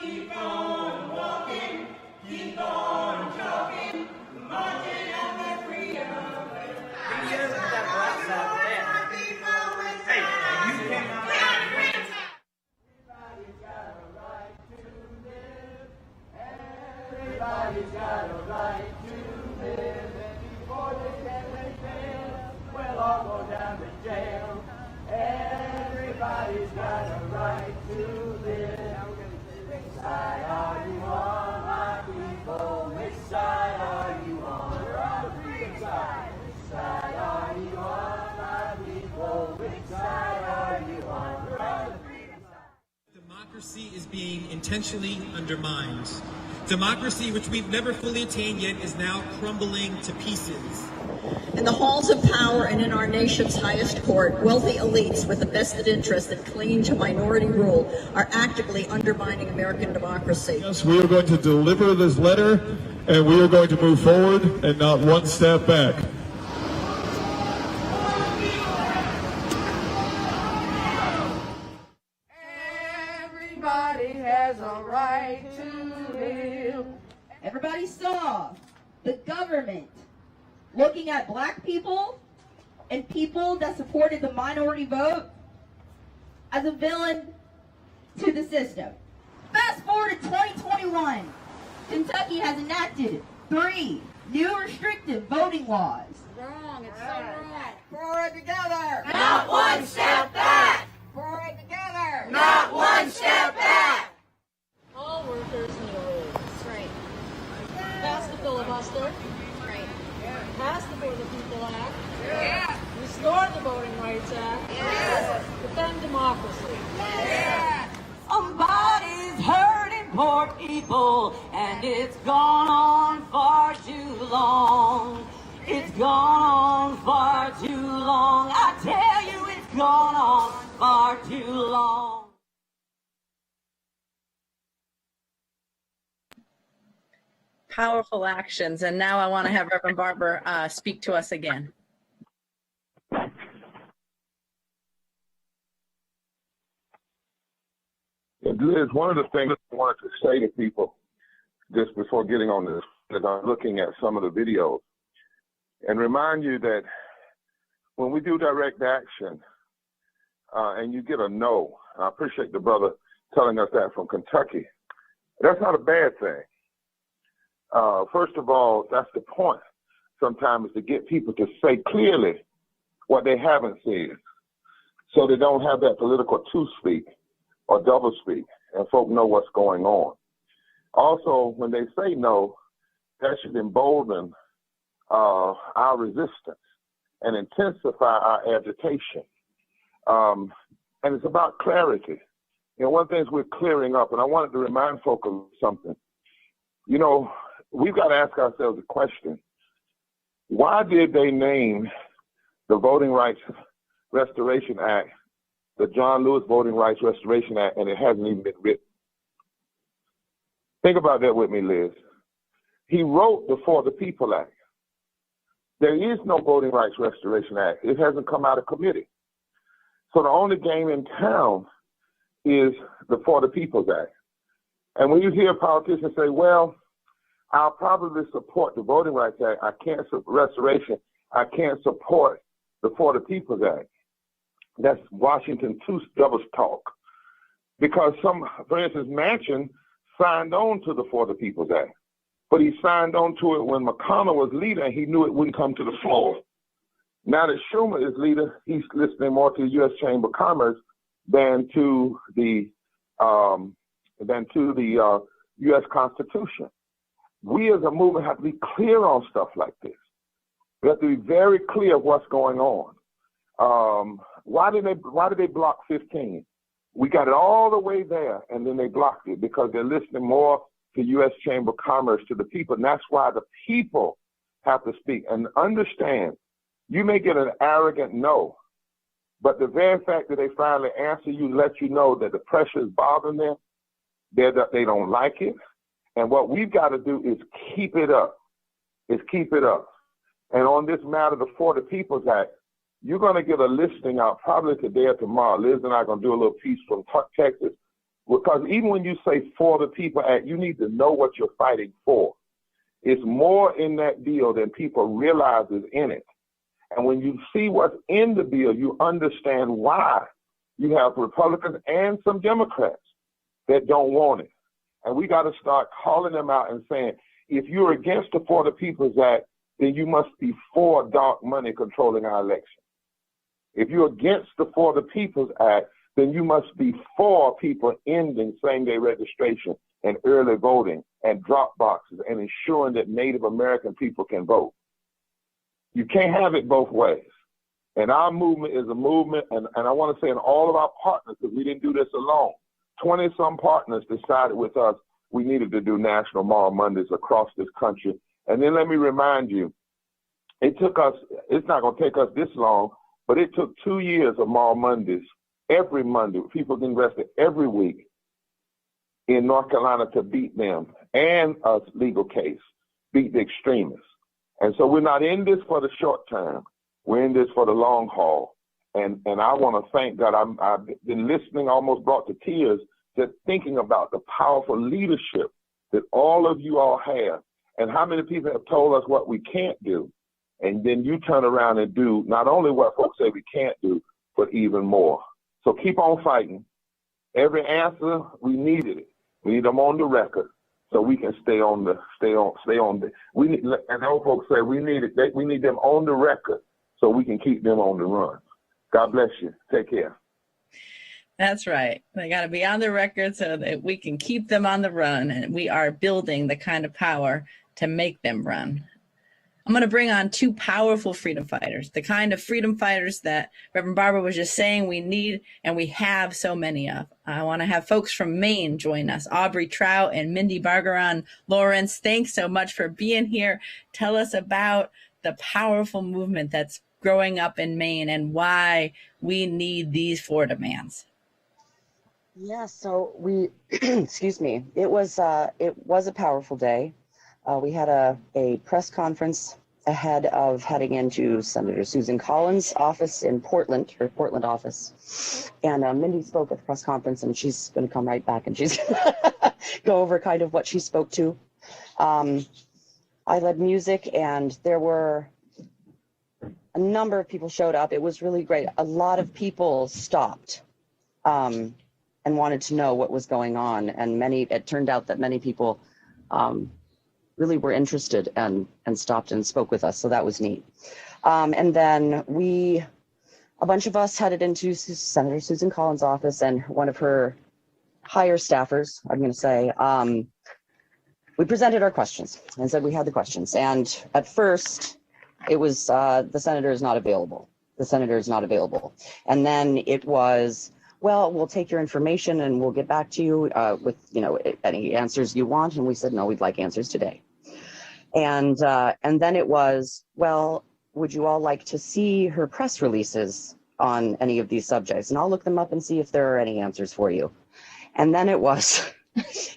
Keep on walking, keep on talking, marching on the freedom. Hey, you cannot. Everybody's got a right to live, and before they get their jail, we'll all go down to jail. Everybody's got a right to live. Which side are you on, my people? Which side are you on? We're on the freedom side. Which side are you on, my people? Which side are you on? We're on the freedom side. Democracy is being intentionally undermined. Democracy, which we've never fully attained yet, is now crumbling to pieces. In the halls of power and in our nation's highest court, wealthy elites with a vested interest in clinging to minority rule are actively undermining American democracy. Yes, we are going to deliver this letter, and we are going to move forward and not one step back. Everybody has a right to live. Everybody saw the government looking at black people and people that supported the minority vote as a villain to the system. Fast forward to 2021. Kentucky has enacted 3 new restrictive voting laws. Wrong, it's so wrong. Forward together. Not one step back. Forward together. Not one step back. All workers need a raise. That's right. Pass the filibuster. That's right. Pass the For the People Act. Yeah. Restore the Voting Rights Act. Yeah. Defend democracy. Yeah. Somebody's hurting poor people, and it's gone on far too long. It's gone on far too long. I tell you, it's gone on far too long. Powerful actions. And now I want to have Reverend Barber speak to us again. Liz, one of the things I wanted to say to people just before getting on this, as I'm looking at some of the videos, and remind you that when we do direct action and you get a no, I appreciate the brother telling us that from Kentucky, that's not a bad thing. First of all, that's the point sometimes, is to get people to say clearly what they haven't said so they don't have that political two-speak or double-speak, and folk know what's going on. Also, when they say no, that should embolden our resistance and intensify our agitation. And it's about clarity. You know, one of the things we're clearing up, and I wanted to remind folk of something. You know, we've got to ask ourselves a question. Why did they name the Voting Rights Restoration Act the John Lewis Voting Rights Restoration Act, and it hasn't even been written? Think about that with me, Liz. He wrote the For the People Act. There is no Voting Rights Restoration Act. It hasn't come out of committee. So the only game in town is the For the People's Act. And when you hear politicians say, well, I'll probably support the Voting Rights Act, I can't support restoration, I can't support the For the People's Act. That's Washington double talk. Because for instance, Manchin signed on to the For the People's Act, but he signed on to it when McConnell was leader and he knew it wouldn't come to the floor. Now that Schumer is leader, he's listening more to the U.S. Chamber of Commerce than to the U.S. Constitution. We as a movement have to be clear on stuff like this. We have to be very clear of what's going on. Why did they block 15? We got it all the way there, and then they blocked it because they're listening more to U.S. Chamber of Commerce, to the people, and that's why the people have to speak. And understand, you may get an arrogant no, but the very fact that they finally answer you lets you know that the pressure is bothering them, they don't like it, and what we've got to do is keep it up. And on this matter, the For the People's Act, you're going to get a listing out probably today or tomorrow. Liz and I are going to do a little piece from Texas. Because even when you say For the People Act, you need to know what you're fighting for. It's more in that bill than people realize is in it. And when you see what's in the bill, you understand why you have Republicans and some Democrats that don't want it. And we got to start calling them out and saying, if you're against the For the People's Act, then you must be for dark money controlling our election. If you're against the For the People's Act, then you must be for people ending same-day registration and early voting and drop boxes and ensuring that Native American people can vote. You can't have it both ways. And our movement is a movement, and I want to say in all of our partners, because we didn't do this alone, 20-some partners decided with us we needed to do National Moral Mondays across this country. And then let me remind you, it's not going to take us this long, but it took 2 years of Moral Mondays, every Monday, people getting arrested every week in North Carolina to beat them, and a legal case, beat the extremists. And so we're not in this for the short term. We're in this for the long haul. And I want to thank God. I've been listening, almost brought to tears, just thinking about the powerful leadership that all of you all have, and how many people have told us what we can't do. And then you turn around and do not only what folks say we can't do, but even more. So keep on fighting. Every answer, we needed it. We need them on the record so we can stay on the. We need, and old folks say we need them on the record so we can keep them on the run. God bless you. Take care. That's right. They got to be on the record so that we can keep them on the run, and we are building the kind of power to make them run. I'm going to bring on two powerful freedom fighters, the kind of freedom fighters that Reverend Barber was just saying we need and we have so many of. I want to have folks from Maine join us, Aubrey Trout and Mindy Bargeron Lawrence. Thanks so much for being here. Tell us about the powerful movement that's growing up in Maine and why we need these 4 demands. Yeah, so we, excuse me, it was a powerful day. We had a press conference ahead of heading into Senator Susan Collins' office in Portland, her Portland office. And Mindy spoke at the press conference, and she's going to come right back and she's go over kind of what she spoke to. I led music, and there were a number of people showed up. It was really great. A lot of people stopped and wanted to know what was going on. And it turned out that many people really were interested and stopped and spoke with us. So that was neat. And then a bunch of us headed into Senator Susan Collins' office, and one of her higher staffers, I'm going to say, we presented our questions and said we had the questions. And at first it was, the senator is not available. The senator is not available. And then it was, well, we'll take your information and we'll get back to you with, any answers you want. And we said, no, we'd like answers today. And then it was, well, would you all like to see her press releases on any of these subjects? And I'll look them up and see if there are any answers for you. And then it was,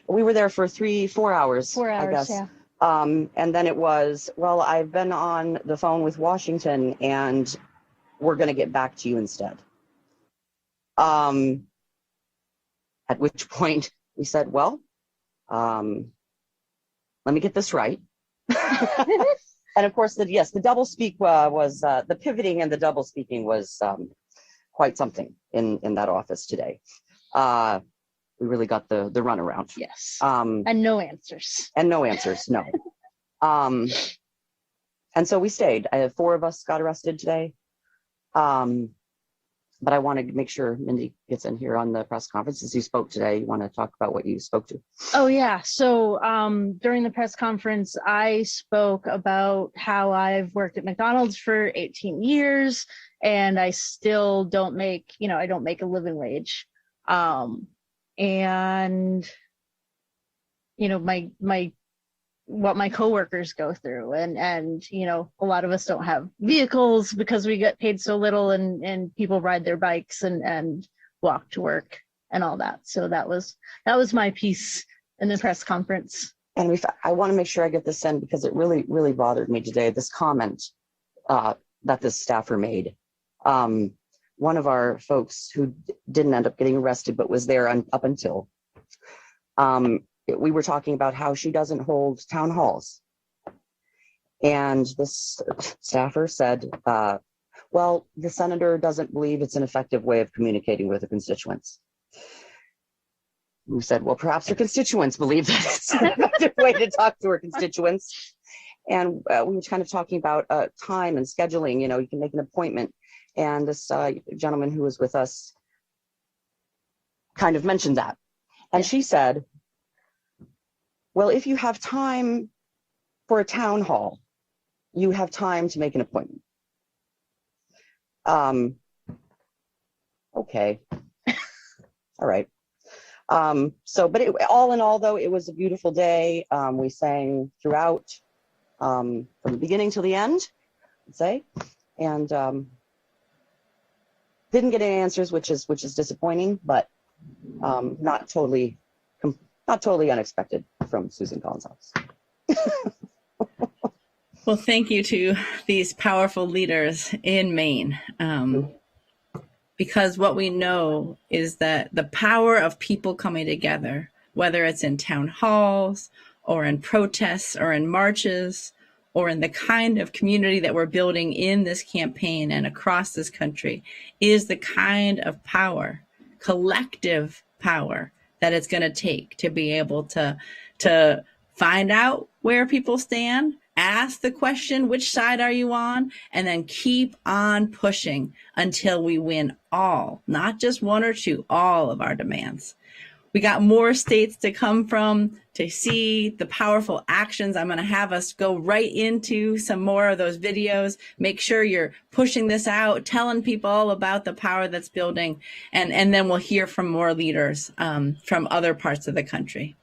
we were there for 4 hours. 4 hours, I guess. yeah. And then it was, well, I've been on the phone with Washington and we're going to get back to you instead. At which point we said, well, let me get this right. And of course, yes, the double speak was the pivoting and the double speaking was quite something in that office today. We really got the runaround. Yes. And no answers. And no answers, no. And so we stayed. 4 of us got arrested today. But I want to make sure Mindy gets in here on the press conference. As you spoke today, you want to talk about what you spoke to? Oh, yeah. So during the press conference, I spoke about how I've worked at McDonald's for 18 years and I still don't make, I don't make a living wage. And, what my coworkers go through and a lot of us don't have vehicles because we get paid so little and people ride their bikes and walk to work and all that. So that was my piece in the press conference. And I want to make sure I get this in because it really, really bothered me today. This comment that this staffer made. One of our folks who didn't end up getting arrested, but was there up until, we were talking about how she doesn't hold town halls. And this staffer said, well, the senator doesn't believe it's an effective way of communicating with her constituents. We said, well, perhaps her constituents believe that it's an effective way to talk to her constituents. And we were kind of talking about time and scheduling, you can make an appointment. And this gentleman who was with us kind of mentioned that. And she said, well, if you have time for a town hall, you have time to make an appointment. Okay. All right. But all in all, though, it was a beautiful day. We sang throughout, from the beginning till the end, I'd say, and didn't get any answers, which is disappointing, but not totally unexpected from Susan Collins' office. Well, thank you to these powerful leaders in Maine. Because what we know is that the power of people coming together, whether it's in town halls or in protests or in marches or in the kind of community that we're building in this campaign and across this country, is the kind of power, collective power, that it's going to take to be able to find out where people stand, ask the question, which side are you on, and then keep on pushing until we win all, not just 1 or 2, all of our demands. We got more states to come from to see the powerful actions. I'm going to have us go right into some more of those videos. Make sure you're pushing this out, telling people all about the power that's building, and then we'll hear from more leaders from other parts of the country.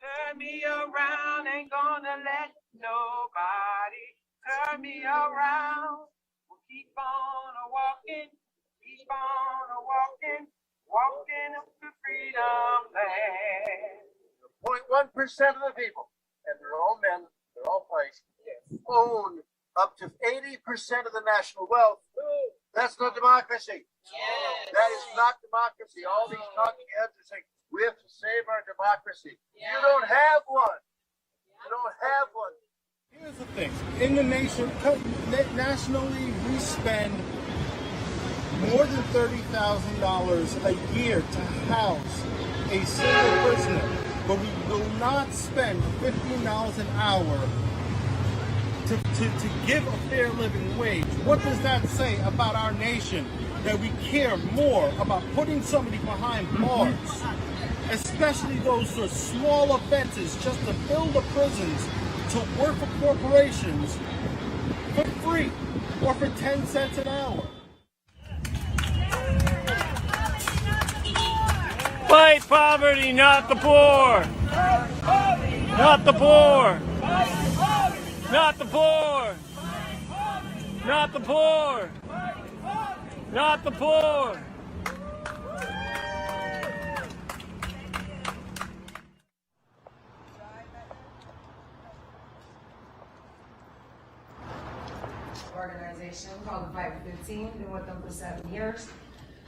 Turn me around, ain't gonna let nobody turn me around. We'll keep on walking, walking up the freedom land. 0.1% of the people, and they're all men, they're all white, own up to 80% of the national wealth. That's not democracy. Yes. That is not democracy. All these talking heads are saying, we have to save our democracy. You don't have one. You don't have one. Here's the thing. In the nation, nationally, we spend more than $30,000 a year to house a single prisoner, but we will not spend $15 an hour to give a fair living wage. What does that say about our nation? That we care more about putting somebody behind bars, especially those for small offenses, just to fill the prisons, to work for corporations for free or for 10 cents an hour. Fight poverty, not the poor. Not the poor. Not the poor. Not the poor. Not the poor. organization called the Fight for 15. Been with them for 7 years.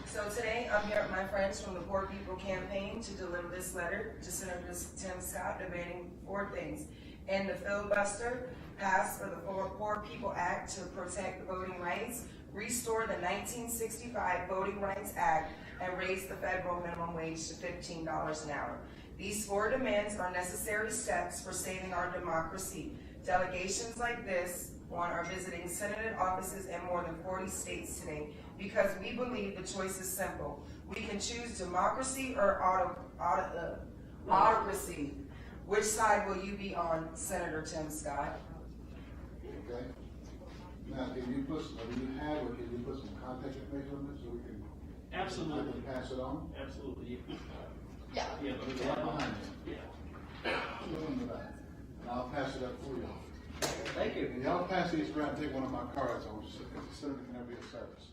So today I'm here with my friends from the Poor People Campaign to deliver this letter to Senator Tim Scott demanding 4 things. End the filibuster, pass for the Poor People Act to protect the voting rights, restore the 1965 Voting Rights Act, and raise the federal minimum wage to $15 an hour. These 4 demands are necessary steps for saving our democracy. Delegations like this one are visiting Senate offices in more than 40 states today because we believe the choice is simple. We can choose democracy or autocracy. Which side will you be on, Senator Tim Scott? Okay. Now, can you put some contact information on this so we can Absolutely. I can pass it on? Absolutely. Yeah. Yeah. Right behind you. Yeah. And I'll pass it up for y'all. Thank you. And y'all pass these around and take one of my cards on so the Senator can have your service.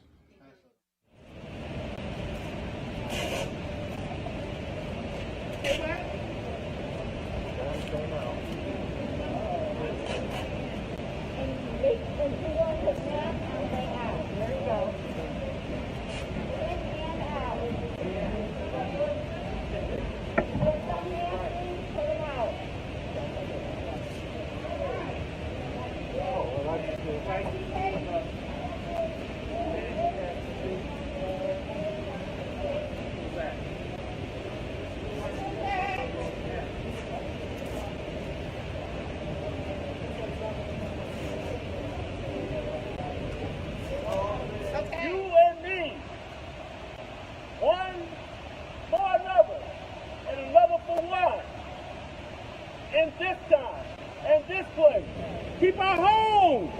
Keep our home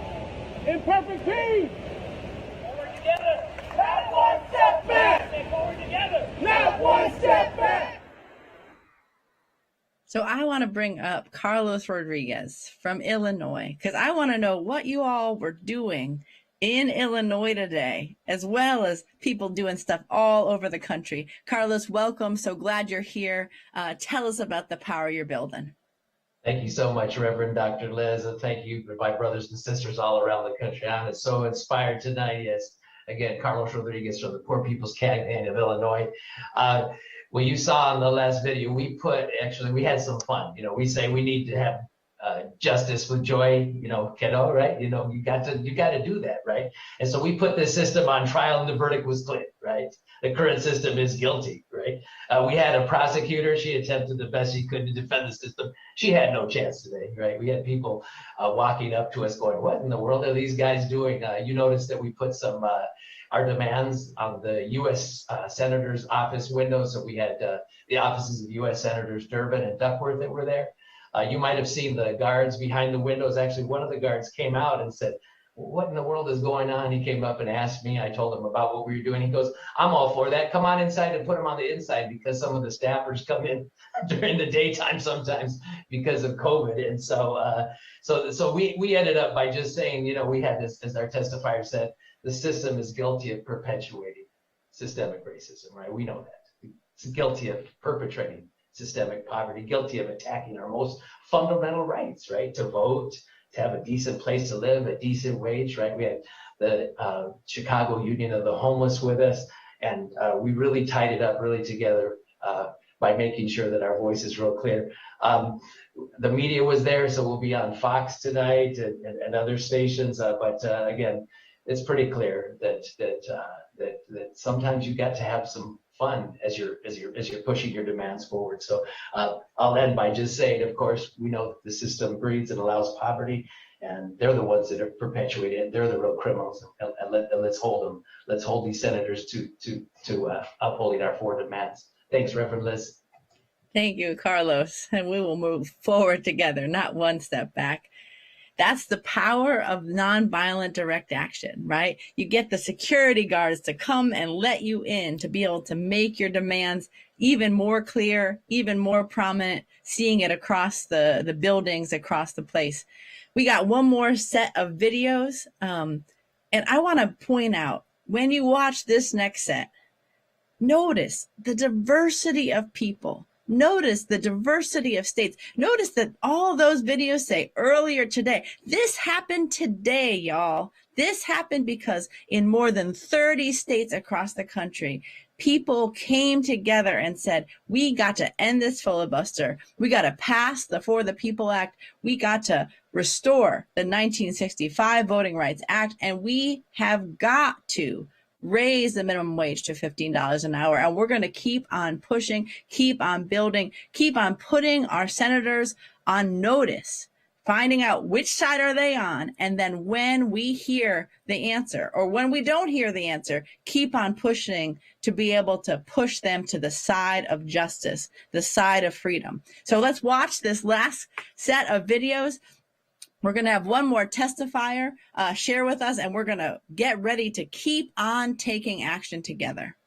in perfect peace. Forward together. Not one step back. Stay forward together. Not one step back. So I want to bring up Carlos Rodriguez from Illinois because I want to know what you all were doing in Illinois today, as well as people doing stuff all over the country. Carlos, welcome. So glad you're here. Tell us about the power you're building. Thank you so much, Reverend Dr. Liz, and thank you for my brothers and sisters all around the country. I'm so inspired tonight. Yes, again, Carlos Rodriguez from the Poor People's Campaign of Illinois. What you saw in the last video, we had some fun. We say we need to have justice with joy, kiddo, right? You got to do that, right? And so we put this system on trial and the verdict was clear, right? The current system is guilty, right? We had a prosecutor, she attempted the best she could to defend the system. She had no chance today, right? We had people walking up to us going, what in the world are these guys doing? You noticed that we put some, our demands on the U.S. Senator's office windows. So we had the offices of U.S. Senators Durbin and Duckworth that were there. You might have seen the guards behind the windows. Actually, one of the guards came out and said, what in the world is going on? He came up and asked me. I told him about what we were doing. He goes, I'm all for that. Come on inside and put them on the inside because some of the staffers come in during the daytime sometimes because of COVID. And so we ended up by just saying, we had this, as our testifier said, the system is guilty of perpetuating systemic racism, right? We know that. It's guilty of perpetrating systemic poverty, guilty of attacking our most fundamental rights, right? To vote, to have a decent place to live, a decent wage, right? We had the Chicago Union of the Homeless with us, and we really tied it up really together by making sure that our voice is real clear. The media was there, so we'll be on Fox tonight and other stations, but again, it's pretty clear that sometimes you got to have some fun as you're pushing your demands forward. So I'll end by just saying, of course, we know that the system breeds and allows poverty, and they're the ones that are perpetuating it. They're the real criminals, and let's hold them. Let's hold these senators to upholding our 4 demands. Thanks, Reverend Liz. Thank you, Carlos. And we will move forward together, not one step back. That's the power of nonviolent direct action, right? You get the security guards to come and let you in to be able to make your demands even more clear, even more prominent, seeing it across the buildings, across the place. We got one more set of videos. And I want to point out, when you watch this next set, notice the diversity of people Notice the diversity of states. Notice that all those videos say earlier today, this happened today, y'all. This happened because in more than 30 states across the country, people came together and said, we got to end this filibuster. We got to pass the For the People Act. We got to restore the 1965 Voting Rights Act. And we have got to raise the minimum wage to $15 an hour. And we're going to keep on pushing, keep on building, keep on putting our senators on notice, finding out which side are they on. And then when we hear the answer, or when we don't hear the answer, keep on pushing to be able to push them to the side of justice, the side of freedom. So let's watch this last set of videos. We're going to have one more testifier share with us, and we're going to get ready to keep on taking action together.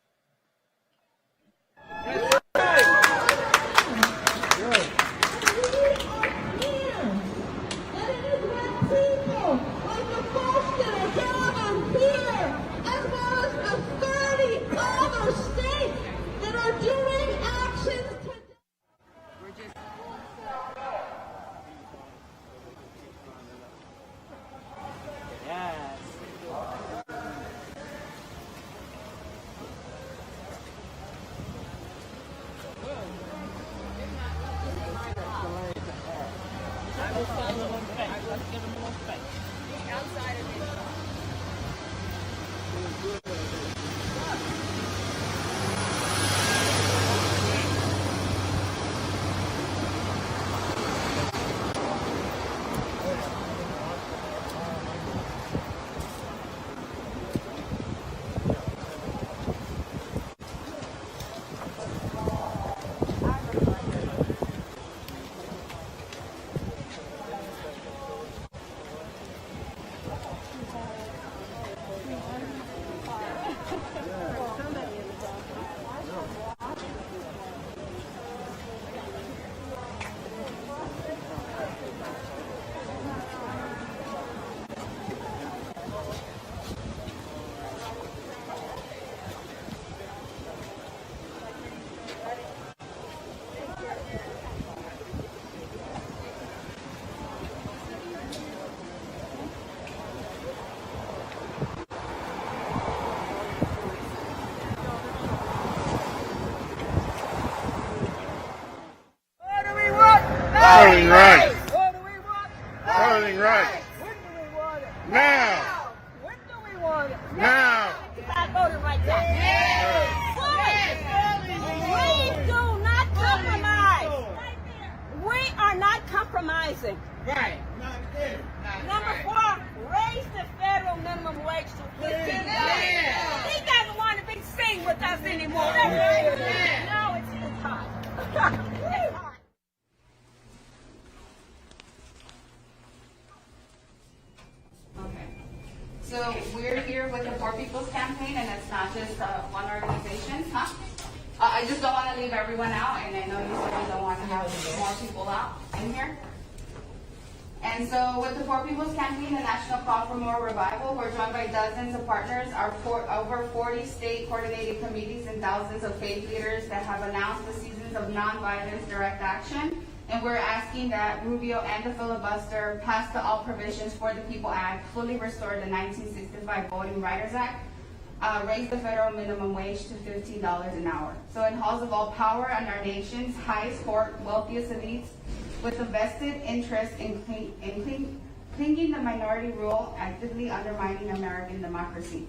Voting rights. What do we want? Voting rights. When do we want it? Now. When do we want it? Now. About Voting Rights Act. We do not compromise. We are not compromising. Right. Number 4, raise the federal minimum wage to $15. He doesn't want to be seen with us anymore. No, it's hot. It's hot. So we're here with the For People's Campaign, and it's not just one organization, huh? I just don't want to leave everyone out, and I know you certainly don't want to have more people out in here. And so with the For People's Campaign, the National Call for Moral Revival, we're joined by dozens of partners, over 40 state coordinated committees, and thousands of faith leaders that have announced the seasons of nonviolent direct action. And we're asking that Rubio end the filibuster, pass the All Provisions for the People Act, fully restore the 1965 Voting Rights Act, raise the federal minimum wage to $15 an hour. So in halls of all power and our nation's highest court, wealthiest elites, with a vested interest in clinging the minority rule, actively undermining American democracy.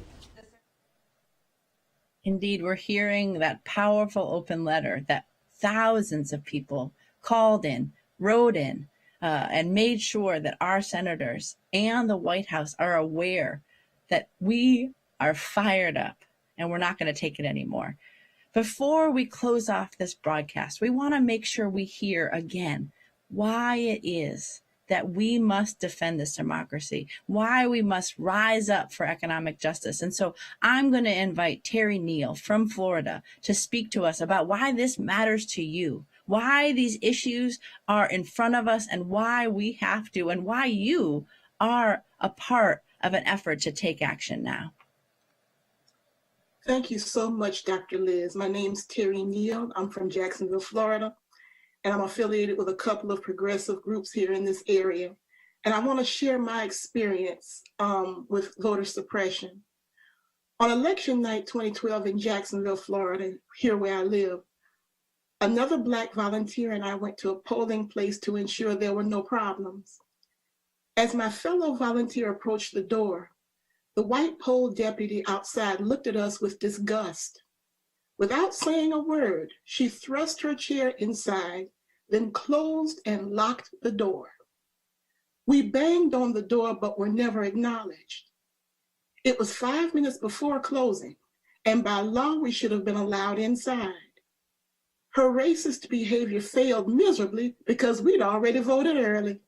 Indeed, we're hearing that powerful open letter that thousands of people called in, wrote in, and made sure that our senators and the White House are aware that we are fired up and we're not going to take it anymore. Before we close off this broadcast, we want to make sure we hear again why it is that we must defend this democracy, why we must rise up for economic justice. And so I'm going to invite Terry Neal from Florida to speak to us about why this matters to you, why these issues are in front of us, and why we have to, and why you are a part of an effort to take action now. Thank you so much, Dr. Liz. My name's Terry Neal. I'm from Jacksonville, Florida, and I'm affiliated with a couple of progressive groups here in this area. And I want to share my experience with voter suppression. On election night 2012 in Jacksonville, Florida, here where I live, another Black volunteer and I went to a polling place to ensure there were no problems. As my fellow volunteer approached the door, the white poll deputy outside looked at us with disgust. Without saying a word, she thrust her chair inside, then closed and locked the door. We banged on the door, but were never acknowledged. It was 5 minutes before closing, and by law, we should have been allowed inside. Her racist behavior failed miserably because we'd already voted early.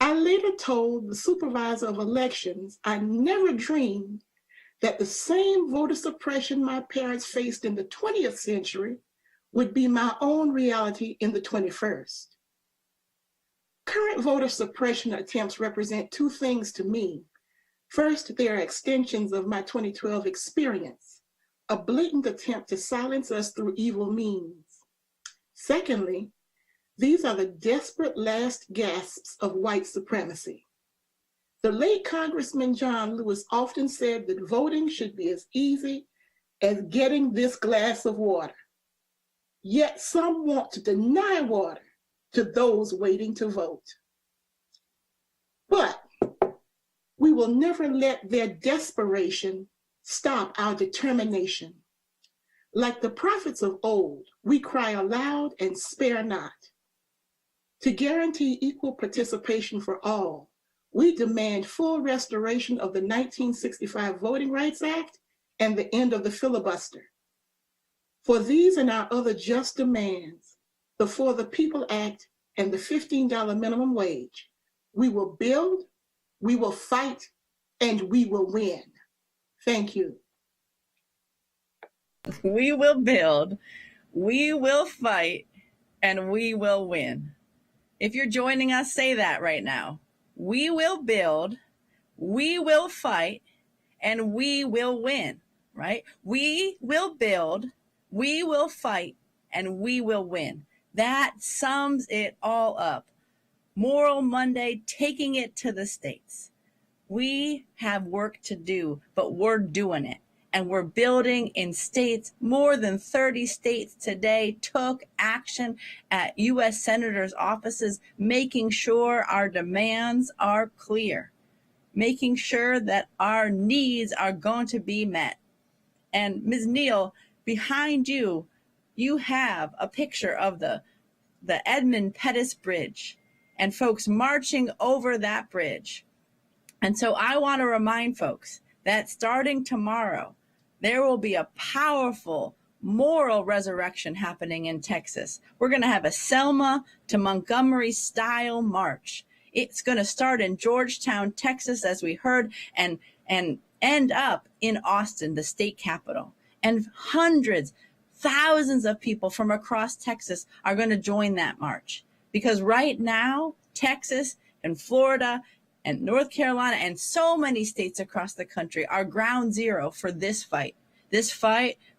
I later told the supervisor of elections I never dreamed that the same voter suppression my parents faced in the 20th century would be my own reality in the 21st. Current voter suppression attempts represent two things to me. First, they are extensions of my 2012 experience, a blatant attempt to silence us through evil means. Secondly, these are the desperate last gasps of white supremacy. The late Congressman John Lewis often said that voting should be as easy as getting this glass of water. Yet some want to deny water to those waiting to vote. But we will never let their desperation stop our determination. Like the prophets of old, we cry aloud and spare not. To guarantee equal participation for all, we demand full restoration of the 1965 Voting Rights Act and the end of the filibuster. For these and our other just demands, the For the People Act and the $15 minimum wage, we will build, we will fight, and we will win. Thank you. We will build, we will fight, and we will win. If you're joining us, say that right now. We will build, we will fight, and we will win, right? We will build, we will fight, and we will win. That sums it all up. Moral Monday, taking it to the states. We have work to do, but we're doing it. And we're building in states. More than 30 states today took action at U.S. senators' offices, making sure our demands are clear, making sure that our needs are going to be met. And Ms. Neal, behind you, you have a picture of the Edmund Pettus Bridge and folks marching over that bridge. And so I want to remind folks that starting tomorrow, there will be a powerful moral resurrection happening in Texas. We're going to have a Selma to Montgomery style march. It's going to start in Georgetown, Texas, as we heard, and end up in Austin, the state capital. And hundreds, thousands of people from across Texas are going to join that march. Because right now, Texas and Florida and North Carolina and so many states across the country are ground zero for this fight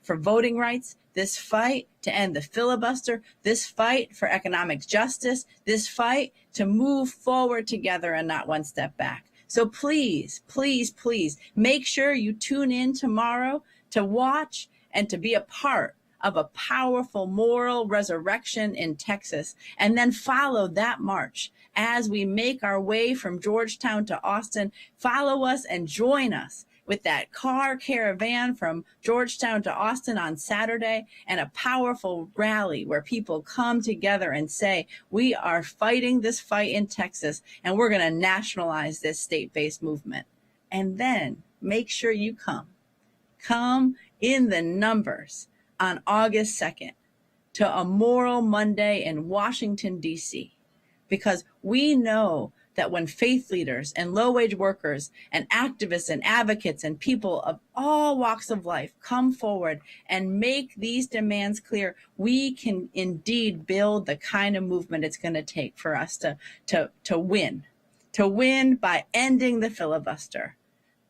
for voting rights, this fight to end the filibuster, this fight for economic justice, this fight to move forward together and not one step back. So please, please, please make sure you tune in tomorrow to watch and to be a part of a powerful moral resurrection in Texas, and then follow that march as we make our way from Georgetown to Austin. Follow us and join us with that car caravan from Georgetown to Austin on Saturday, and a powerful rally where people come together and say, we are fighting this fight in Texas, and we're going to nationalize this state-based movement. And then make sure you come in the numbers on August 2nd to a Moral Monday in Washington, D.C., because we know that when faith leaders and low-wage workers and activists and advocates and people of all walks of life come forward and make these demands clear, we can indeed build the kind of movement it's going to take for us to win by ending the filibuster,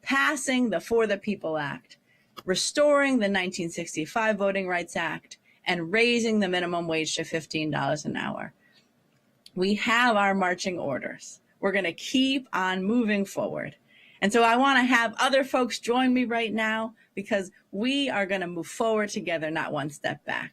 passing the For the People Act, restoring the 1965 Voting Rights Act, and raising the minimum wage to $15 an hour. We have our marching orders. We're going to keep on moving forward. And so I want to have other folks join me right now, because we are going to move forward together, not one step back.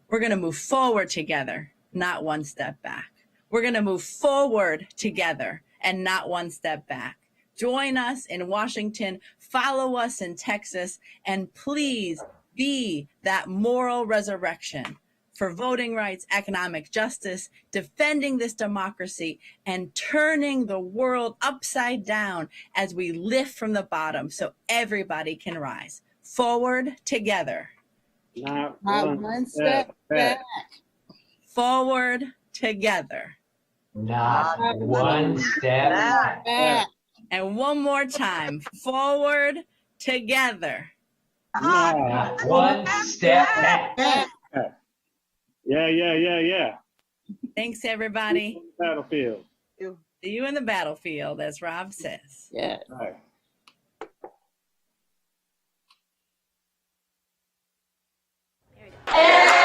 We're going to move forward together, not one step back. We're going to move forward together and not one step back. Join us in Washington, follow us in Texas, and please be that moral resurrection for voting rights, economic justice, defending this democracy, and turning the world upside down as we lift from the bottom so everybody can rise. Forward together. Not one step back. Forward together. Not one step back. And one more time. Forward together. Not one step back. Yeah. Thanks, everybody. Battlefield. See you in the battlefield, as Rob says. Yeah. Right. Hey!